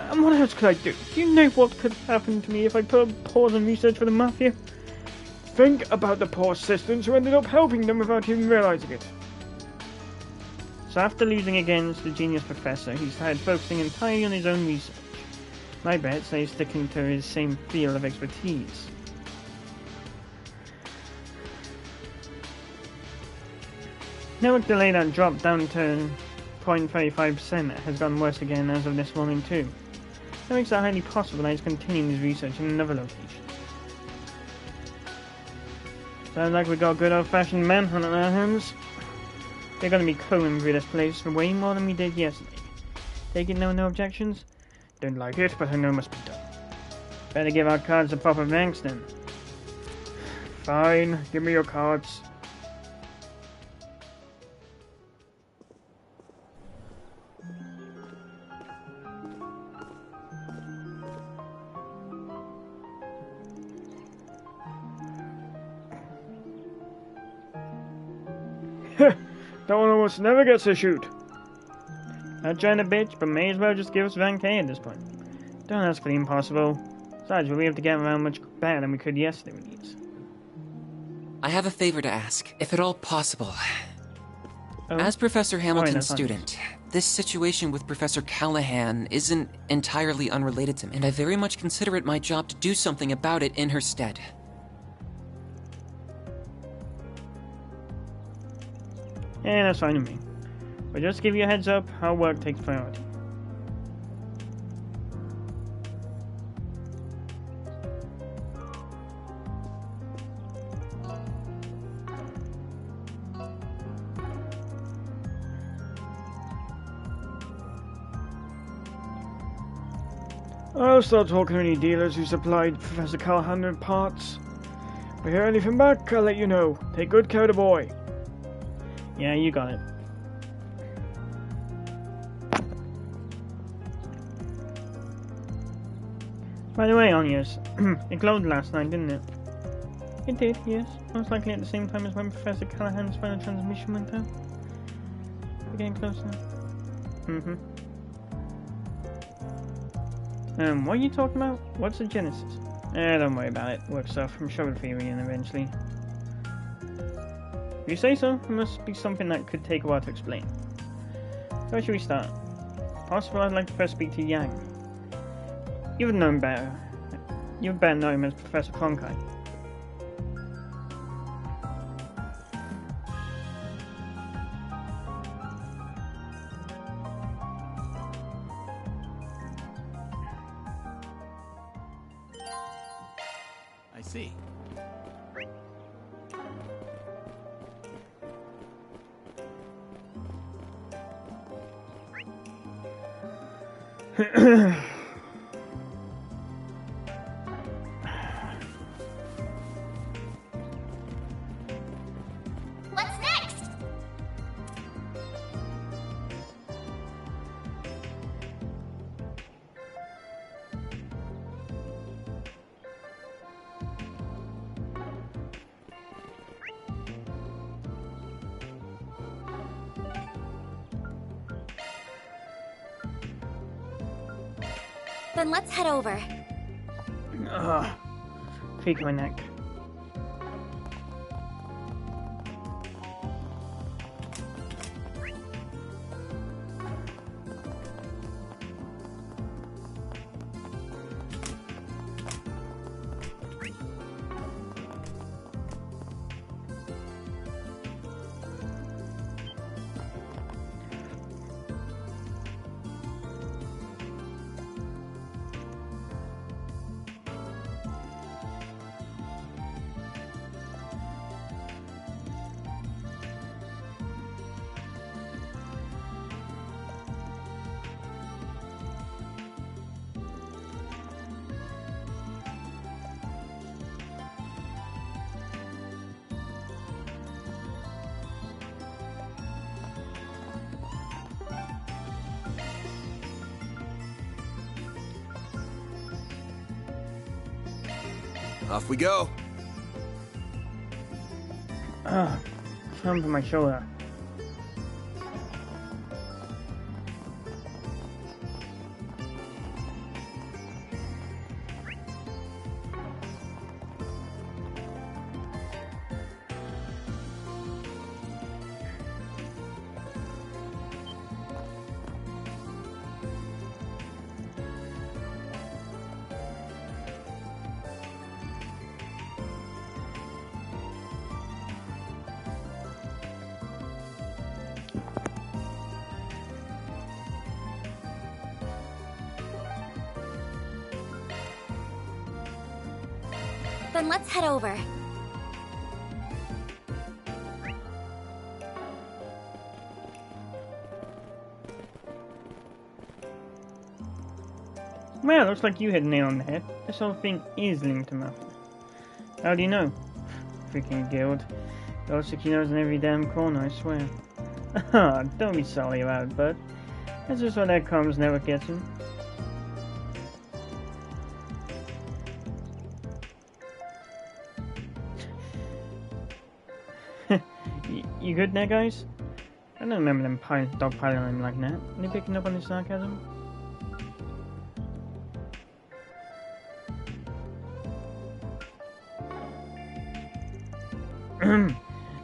Speaker 1: And what else could I do? Do you know what could happen to me if I put a pause on research for the Mafia?
Speaker 5: Think about the poor assistants who ended up helping them without even realizing it.
Speaker 1: So after losing against the genius professor, he started focusing entirely on his own research. My bet says sticking to his same field of expertise. Network delay that dropped down to 0.35% has gotten worse again as of this morning too. That makes it highly possible that he's continuing his research in another location. Sounds like we got a good old-fashioned manhunt on our hands. They're gonna be combing through this place for way more than we did yesterday. Take it, no objections?
Speaker 5: Don't like it, but I know it must be done.
Speaker 1: Better give our cards the proper thanks then.
Speaker 5: Fine, give me your cards. That one almost never gets a shoot.
Speaker 1: Not trying to bitch, but may as well just give us Van K at this point. Don't ask for the impossible. Besides, we'll be able to get around much better than we could yesterday with these.
Speaker 4: I have a favor to ask, if at all possible.
Speaker 1: Oh?
Speaker 4: As Professor Hamilton's
Speaker 1: Nice.
Speaker 4: student, this situation with Professor Callahan isn't entirely unrelated to me, and I very much consider it my job to do something about it in her stead.
Speaker 1: Yeah, that's fine with me. But just give you a heads up, our work takes priority.
Speaker 5: I'll start talking to any dealers who supplied Professor Callahan with parts. If I hear anything back, I'll let you know. Take good care of the boy.
Speaker 1: Yeah, you got it. By the way, Onias, it glowed last night, didn't it? It did, yes. Most likely at the same time as when Professor Callahan's final transmission went out. We're getting close now. What are you talking about? What's the Genesis? Don't worry about it. Works off from Shovel Theory and eventually. If you say so, it must be something that could take a while to explain. So where should we start? Possible I'd like to first speak to Yang. You would know him better. You would better know him as Professor Cronkite.
Speaker 6: I see.
Speaker 8: What's next?
Speaker 3: Then let's head over.
Speaker 1: Ugh. Creak my neck.
Speaker 10: Off we go.
Speaker 1: Ah, thumb for my shoulder.
Speaker 8: Then let's head over.
Speaker 1: Well, looks like you hit the nail on the head. This whole thing is linked to Mafia. How do you know? Freaking guild. There are 60 knows in every damn corner, I swear. Ah, don't be sorry about it, bud. That's just what that comms never gets him. You good there, guys? I don't remember them dogpiling on him like that. Are they picking up on his sarcasm?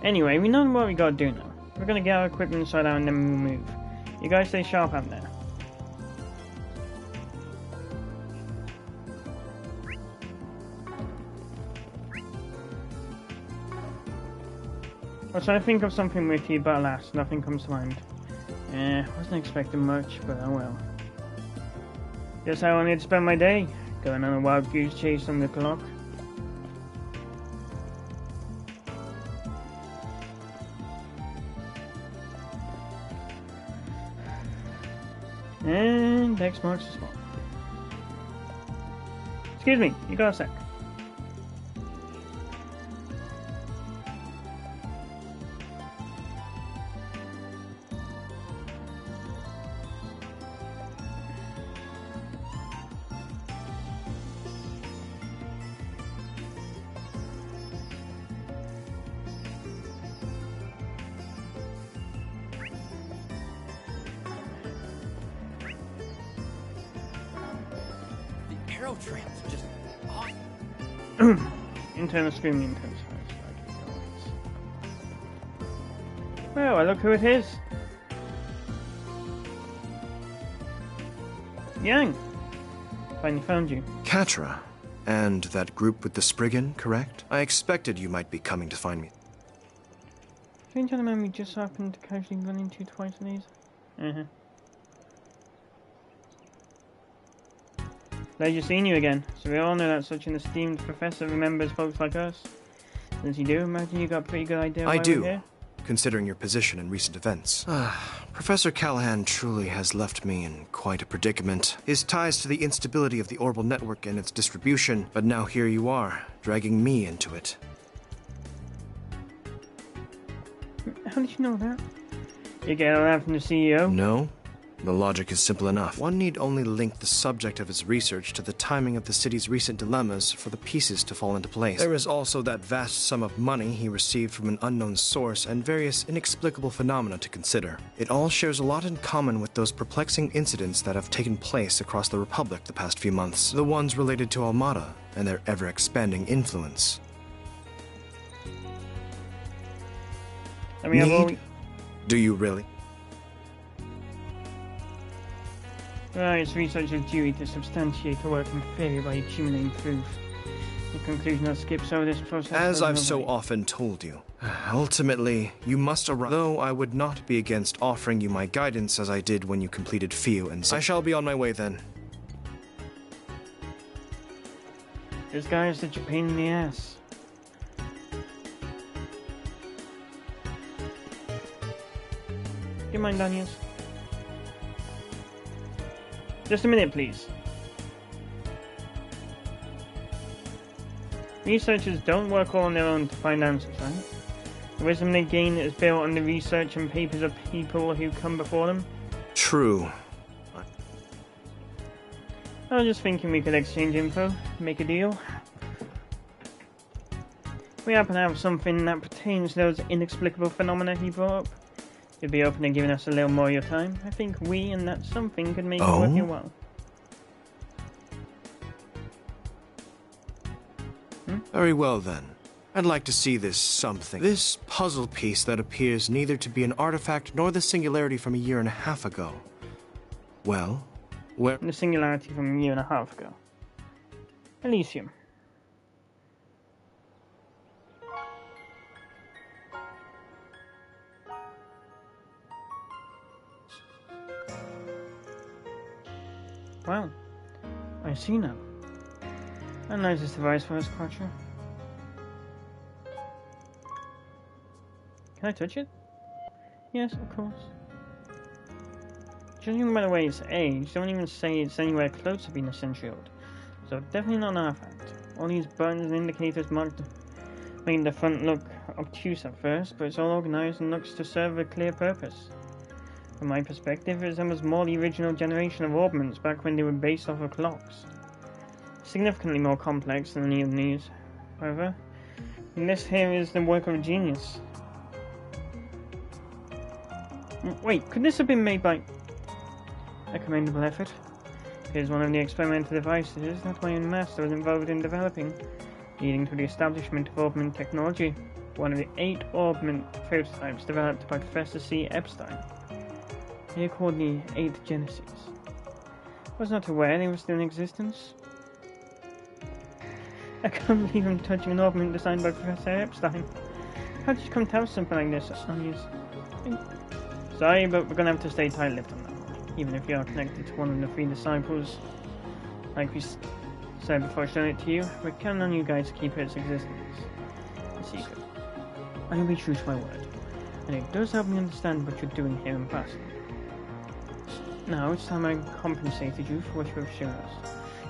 Speaker 1: Anyway, we know what we gotta do now. We're gonna get our equipment inside out and then we'll move. You guys stay sharp out there. I was trying to think of something witty, but alas, nothing comes to mind. Wasn't expecting much, but oh well. Guess how I need to spend my day? Going on a wild goose chase on the clock. And X marks the spot. Excuse me, you got a sec.
Speaker 2: Tramps just
Speaker 1: Internal screaming intensifies. Well, I look who it is. Yang! Finally found you.
Speaker 10: Catra. And that group with the Spriggan, correct? I expected you might be coming to find me.
Speaker 1: Strange gentleman we just happened to casually run into twice in these. Pleasure seeing you again. So we all know that such an esteemed professor remembers folks like us. Since you do, imagine you got a pretty good idea why
Speaker 10: I do,
Speaker 1: we're here?
Speaker 10: considering your position in recent events. Professor Callahan truly has left me in quite a predicament. His ties to the instability of the Orbital Network and its distribution, but now here you are, dragging me into it.
Speaker 1: How did you know that? You get all that from the CEO?
Speaker 10: No. The logic is simple enough. One need only link the subject of his research to the timing of the city's recent dilemmas for the pieces to fall into place. There is also that vast sum of money he received from an unknown source and various inexplicable phenomena to consider. It all shares a lot in common with those perplexing incidents that have taken place across the Republic the past few months. The ones related to Almada and their ever-expanding influence.
Speaker 1: I mean,
Speaker 10: Do you really?
Speaker 1: It's researchers' duty to substantiate the working theory by accumulating proof. The conclusion that skips over this process.
Speaker 10: As I've so often told you, ultimately, you must arrive. Though I would not be against offering you my guidance as I did when you completed FIU and I shall be on my way then.
Speaker 1: This guy is such a pain in the ass. Do you mind, Daniels? Just a minute, please. Researchers don't work all on their own to find answers, right? The wisdom they gain is built on the research and papers of people who come before them.
Speaker 10: True.
Speaker 1: I was just thinking we could exchange info, make a deal. We happen to have something that pertains to those inexplicable phenomena he brought up. You'd be open to giving us a little more of your time. I think we and that something could make it worth your while.
Speaker 10: Very well then. I'd like to see this something. This puzzle piece that appears neither to be an artifact nor the singularity from a year and a half ago. Well, where...
Speaker 1: The singularity from a year and a half ago. Elysium. Well, I see now. A nicest device for us, Quattro. Can I touch it? Yes, of course. Judging by the way it's aged, don't even say it's anywhere close to being essentialed. So definitely not an artifact. All these buttons and indicators marked making the front look obtuse at first, but it's all organized and looks to serve a clear purpose. From my perspective, it resembles more the original generation of orbments back when they were based off of clocks. Significantly more complex than any of these, however. And this here is the work of a genius. Wait, could this have been made by a commendable effort? Here's one of the experimental devices that my own master was involved in developing, leading to the establishment of orbment technology, one of the 8 orbment prototypes developed by Professor C. Epstein. They are called the 8 Genesis. I was not aware they were still in existence. I can't believe I'm touching an orbment designed by Professor Epstein. How did you come to have something like this on you? Sorry, but we're gonna have to stay tight-lipped on that one, even if you are connected to one of the 3 disciples. Like we said before showing it to you, we're counting on you guys to keep its existence a secret. I will be true to my word, and it does help me understand what you're doing here in Basel. Now it's time I compensated you for what you have shown us.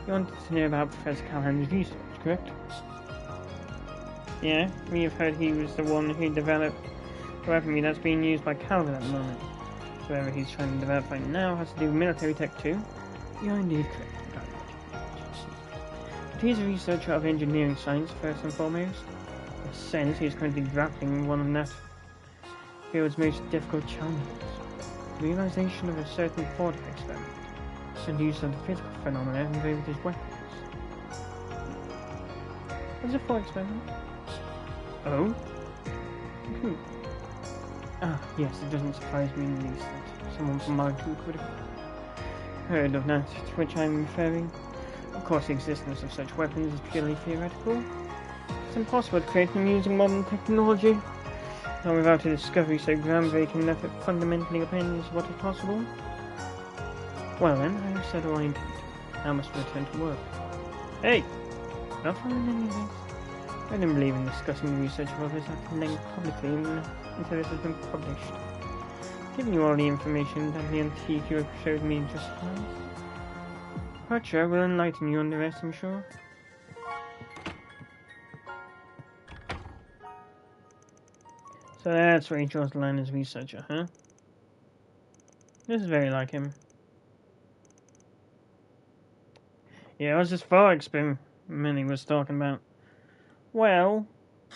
Speaker 1: You wanted to know about Professor Callahan's research, correct? Yeah, we have heard he was the one who developed the weaponry that's being used by Calvin at the moment. So whatever he's trying to develop right now has to do with military tech too. You're indeed correct. But he's a researcher of engineering science first and foremost. In a sense, he is currently grappling with one of that field's most difficult challenges. The realization of a certain thought experiment and use of the physical phenomena involved with his weapons. What's a thought experiment? Oh? Ah, yes, it doesn't surprise me in the least that someone from Marduk would have heard of that, to which I'm referring. Of course, the existence of such weapons is purely theoretical. It's impossible to create them using modern technology, not without a discovery so groundbreaking that it fundamentally upends what is possible. Well then, I have said all I intend to. Now I must return to work. Hey! Not following any of this. I don't believe in discussing the research of others at length publicly until this has been published. Giving you all the information that the antique you have showed me just now. Quattro will enlighten you on the rest, I'm sure. So that's where he draws the line as researcher, huh? This is very like him. Yeah, what's this thought experiment he was talking about? Well...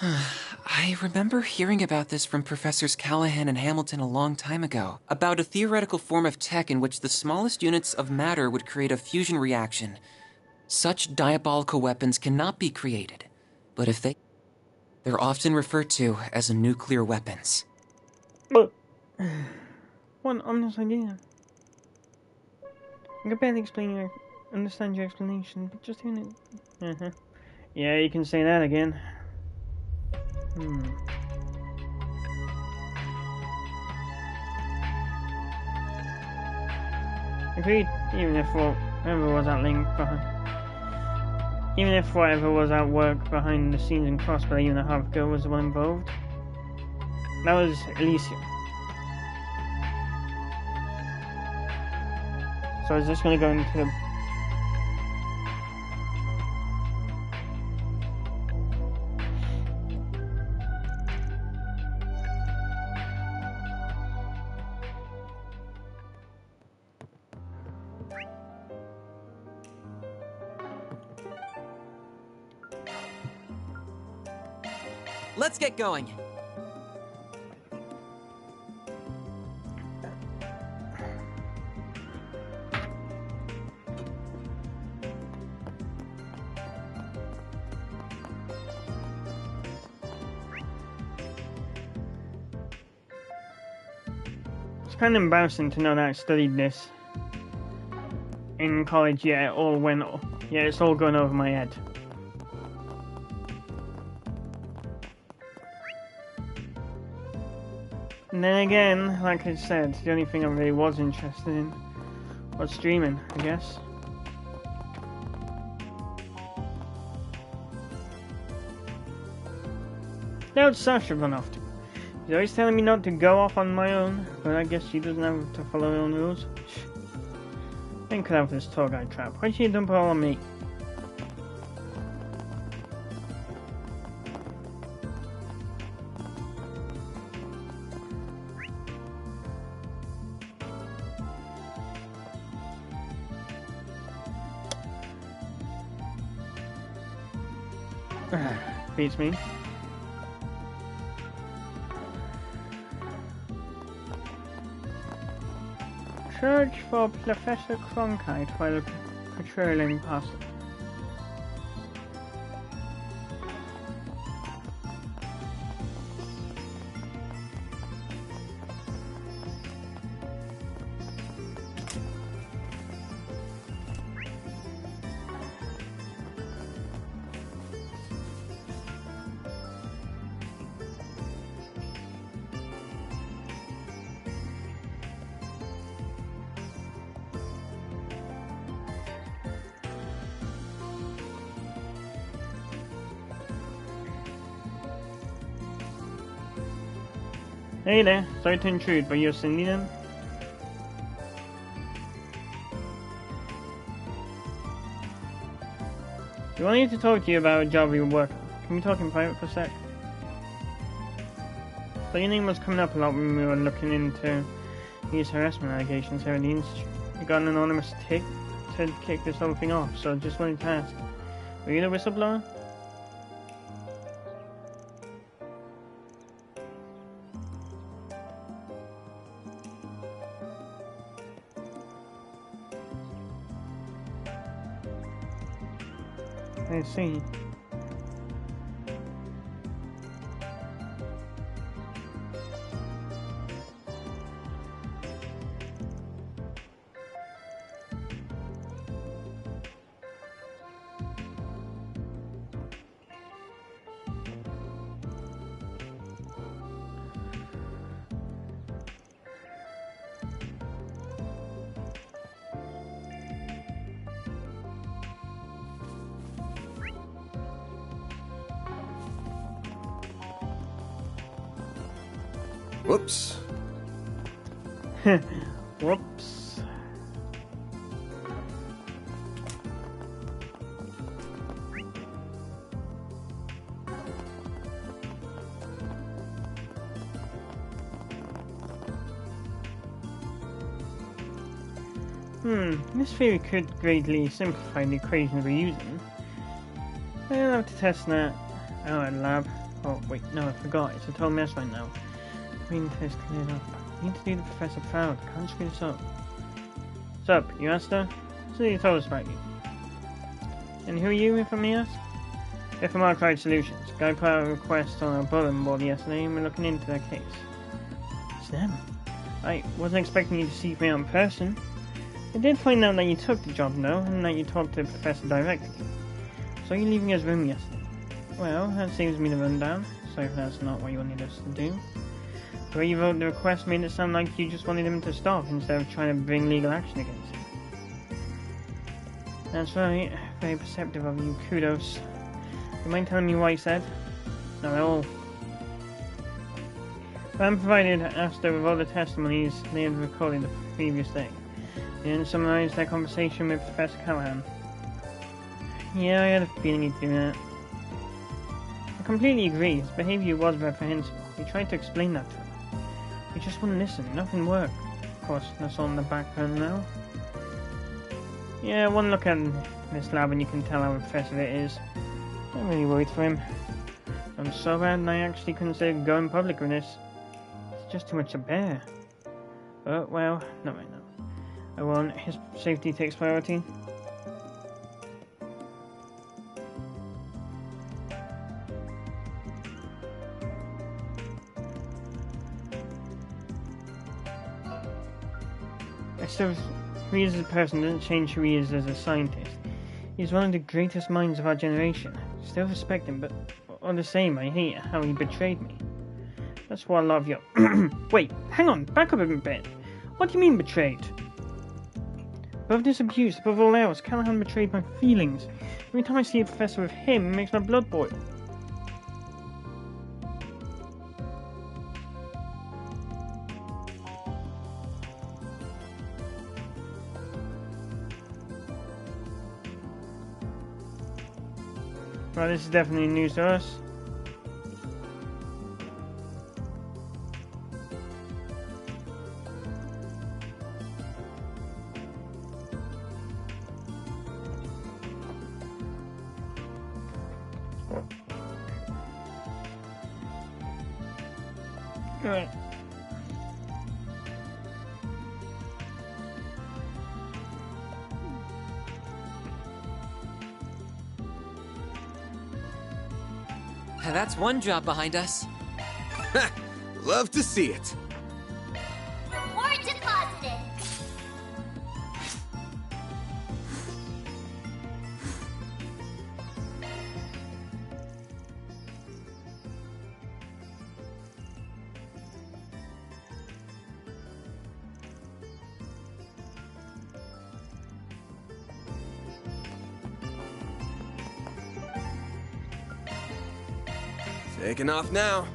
Speaker 4: I remember hearing about this from Professors Callahan and Hamilton a long time ago. About a theoretical form of tech in which the smallest units of matter would create a fusion reaction. Such diabolical weapons cannot be created. But if they're often referred to as nuclear weapons.
Speaker 1: But... what an ominous idea. I can barely understand your explanation, but just hearing it... Yeah, you can say that again. Agreed, even if whatever was at work behind the scenes in Crossplay a year and a half ago was the one involved. That was Elysium. So is this going to go into the...
Speaker 4: let's get going.
Speaker 1: It's kind of embarrassing to know that I studied this in college, yet it's all going over my head. And then again, like I said, the only thing I really was interested in was streaming, I guess. Now it's Sasha run off to. She's always telling me not to go off on my own, but I guess she doesn't have to follow her own rules. Then cut out this tour guide trap. Why'd she dump it all on me? Beats me. Search for Professor Cronkite while patrolling Basel. Hey there, sorry to intrude, but you're Cindy then? I wanted to talk to you about a job we work on. Can we talk in private for a sec? So your name was coming up a lot when we were looking into these harassment allegations here at the Institute. We got an anonymous tip to kick this whole thing off, so just wanted to ask. Were you the whistleblower? I see.
Speaker 15: Whoops.
Speaker 1: Whoops. This theory could greatly simplify the equations we're using. I'll have to test that out at lab. Oh wait, no, I forgot. It's a total mess right now. Green test cleared up. I need to do the professor proud. Can't screw this up. What's up? You asked her? So you told us about you. And who are you, if I may ask? If I'm Archive Solutions. Guy put out a request on our bulletin board yesterday and we're looking into their case. It's them. I wasn't expecting you to see me out in person. I did find out that you took the job though, and that you talked to the professor directly. So you leaving his room yesterday? Well, that saves me the rundown. Sorry if that's not what you wanted us to do. The way you wrote the request made it sound like you just wanted him to stop instead of trying to bring legal action against him. That's right, very perceptive of you, kudos. You mind telling me what he said? Not at all. Ram provided Asta with all the testimonies they had recorded the previous day. They then summarized their conversation with Professor Callahan. Yeah, I had a feeling he'd do that. I completely agree, his behavior was reprehensible. We tried to explain that to him. He just wouldn't listen, nothing worked. Of course, that's all in the back burner now. Yeah, one look at this lab and you can tell how impressive it is. I'm really worried for him. I'm so bad I actually consider going public with this. It's just too much to bear. But, well, not right now. I won't. His safety takes priority. Still, who he is as a person doesn't change who he is as a scientist. He's one of the greatest minds of our generation. Still respect him, but all the same, I hate how he betrayed me. That's why I love you. Wait, hang on, back up a bit. What do you mean betrayed? Above this abuse, above all else, Callahan betrayed my feelings. Every time I see a professor with him, it makes my blood boil. Well, this is definitely news to us. Alright.
Speaker 4: That's one job behind us.
Speaker 7: Love to see it.
Speaker 3: Reward deposited.
Speaker 7: Taking off now.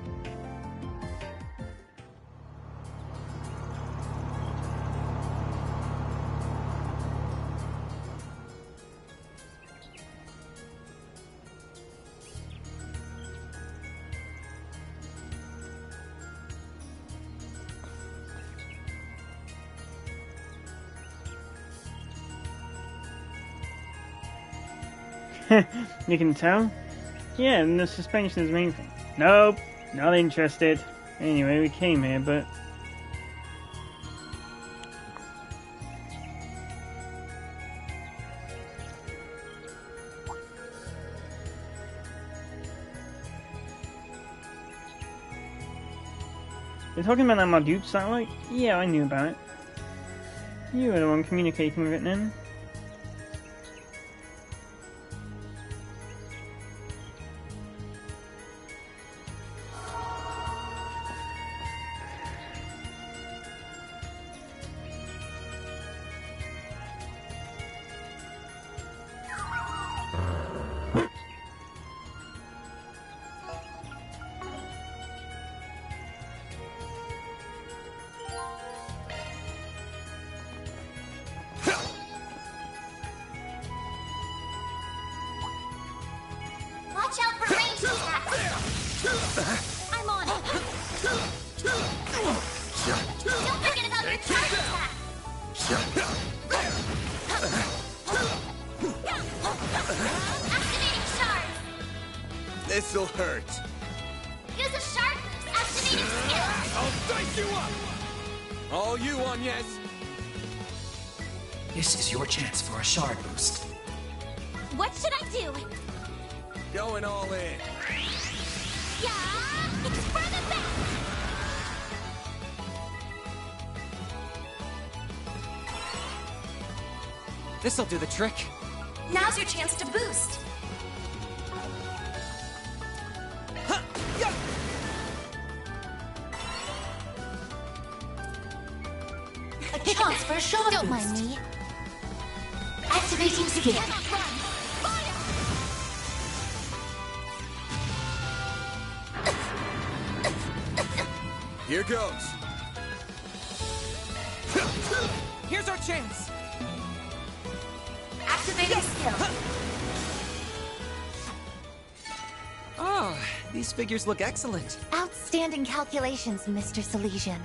Speaker 1: You can tell? Yeah, and the suspension is the main thing. Nope, not interested. Anyway, we came here, but... You're talking about that Marduk satellite? Yeah, I knew about it. You were the one communicating with it then.
Speaker 3: Watch out for range attacks! I'm on it! Don't forget about your charge attack! Activating shard!
Speaker 7: This'll hurt.
Speaker 3: Use a shard boost, activating skill!
Speaker 11: I'll dice you up!
Speaker 7: All you on, yes.
Speaker 18: This is your chance for a shard boost.
Speaker 3: What should I do?
Speaker 7: Going all in.
Speaker 3: Yeah! It's for the best!
Speaker 4: This'll do the trick.
Speaker 13: Now's your chance to boost.
Speaker 8: A chance for a shard Don't mind me. Activating skill.
Speaker 7: Here goes.
Speaker 4: Here's our chance.
Speaker 13: Activating skill.
Speaker 4: Oh, these figures look excellent.
Speaker 8: Outstanding calculations, Mr. Salesian.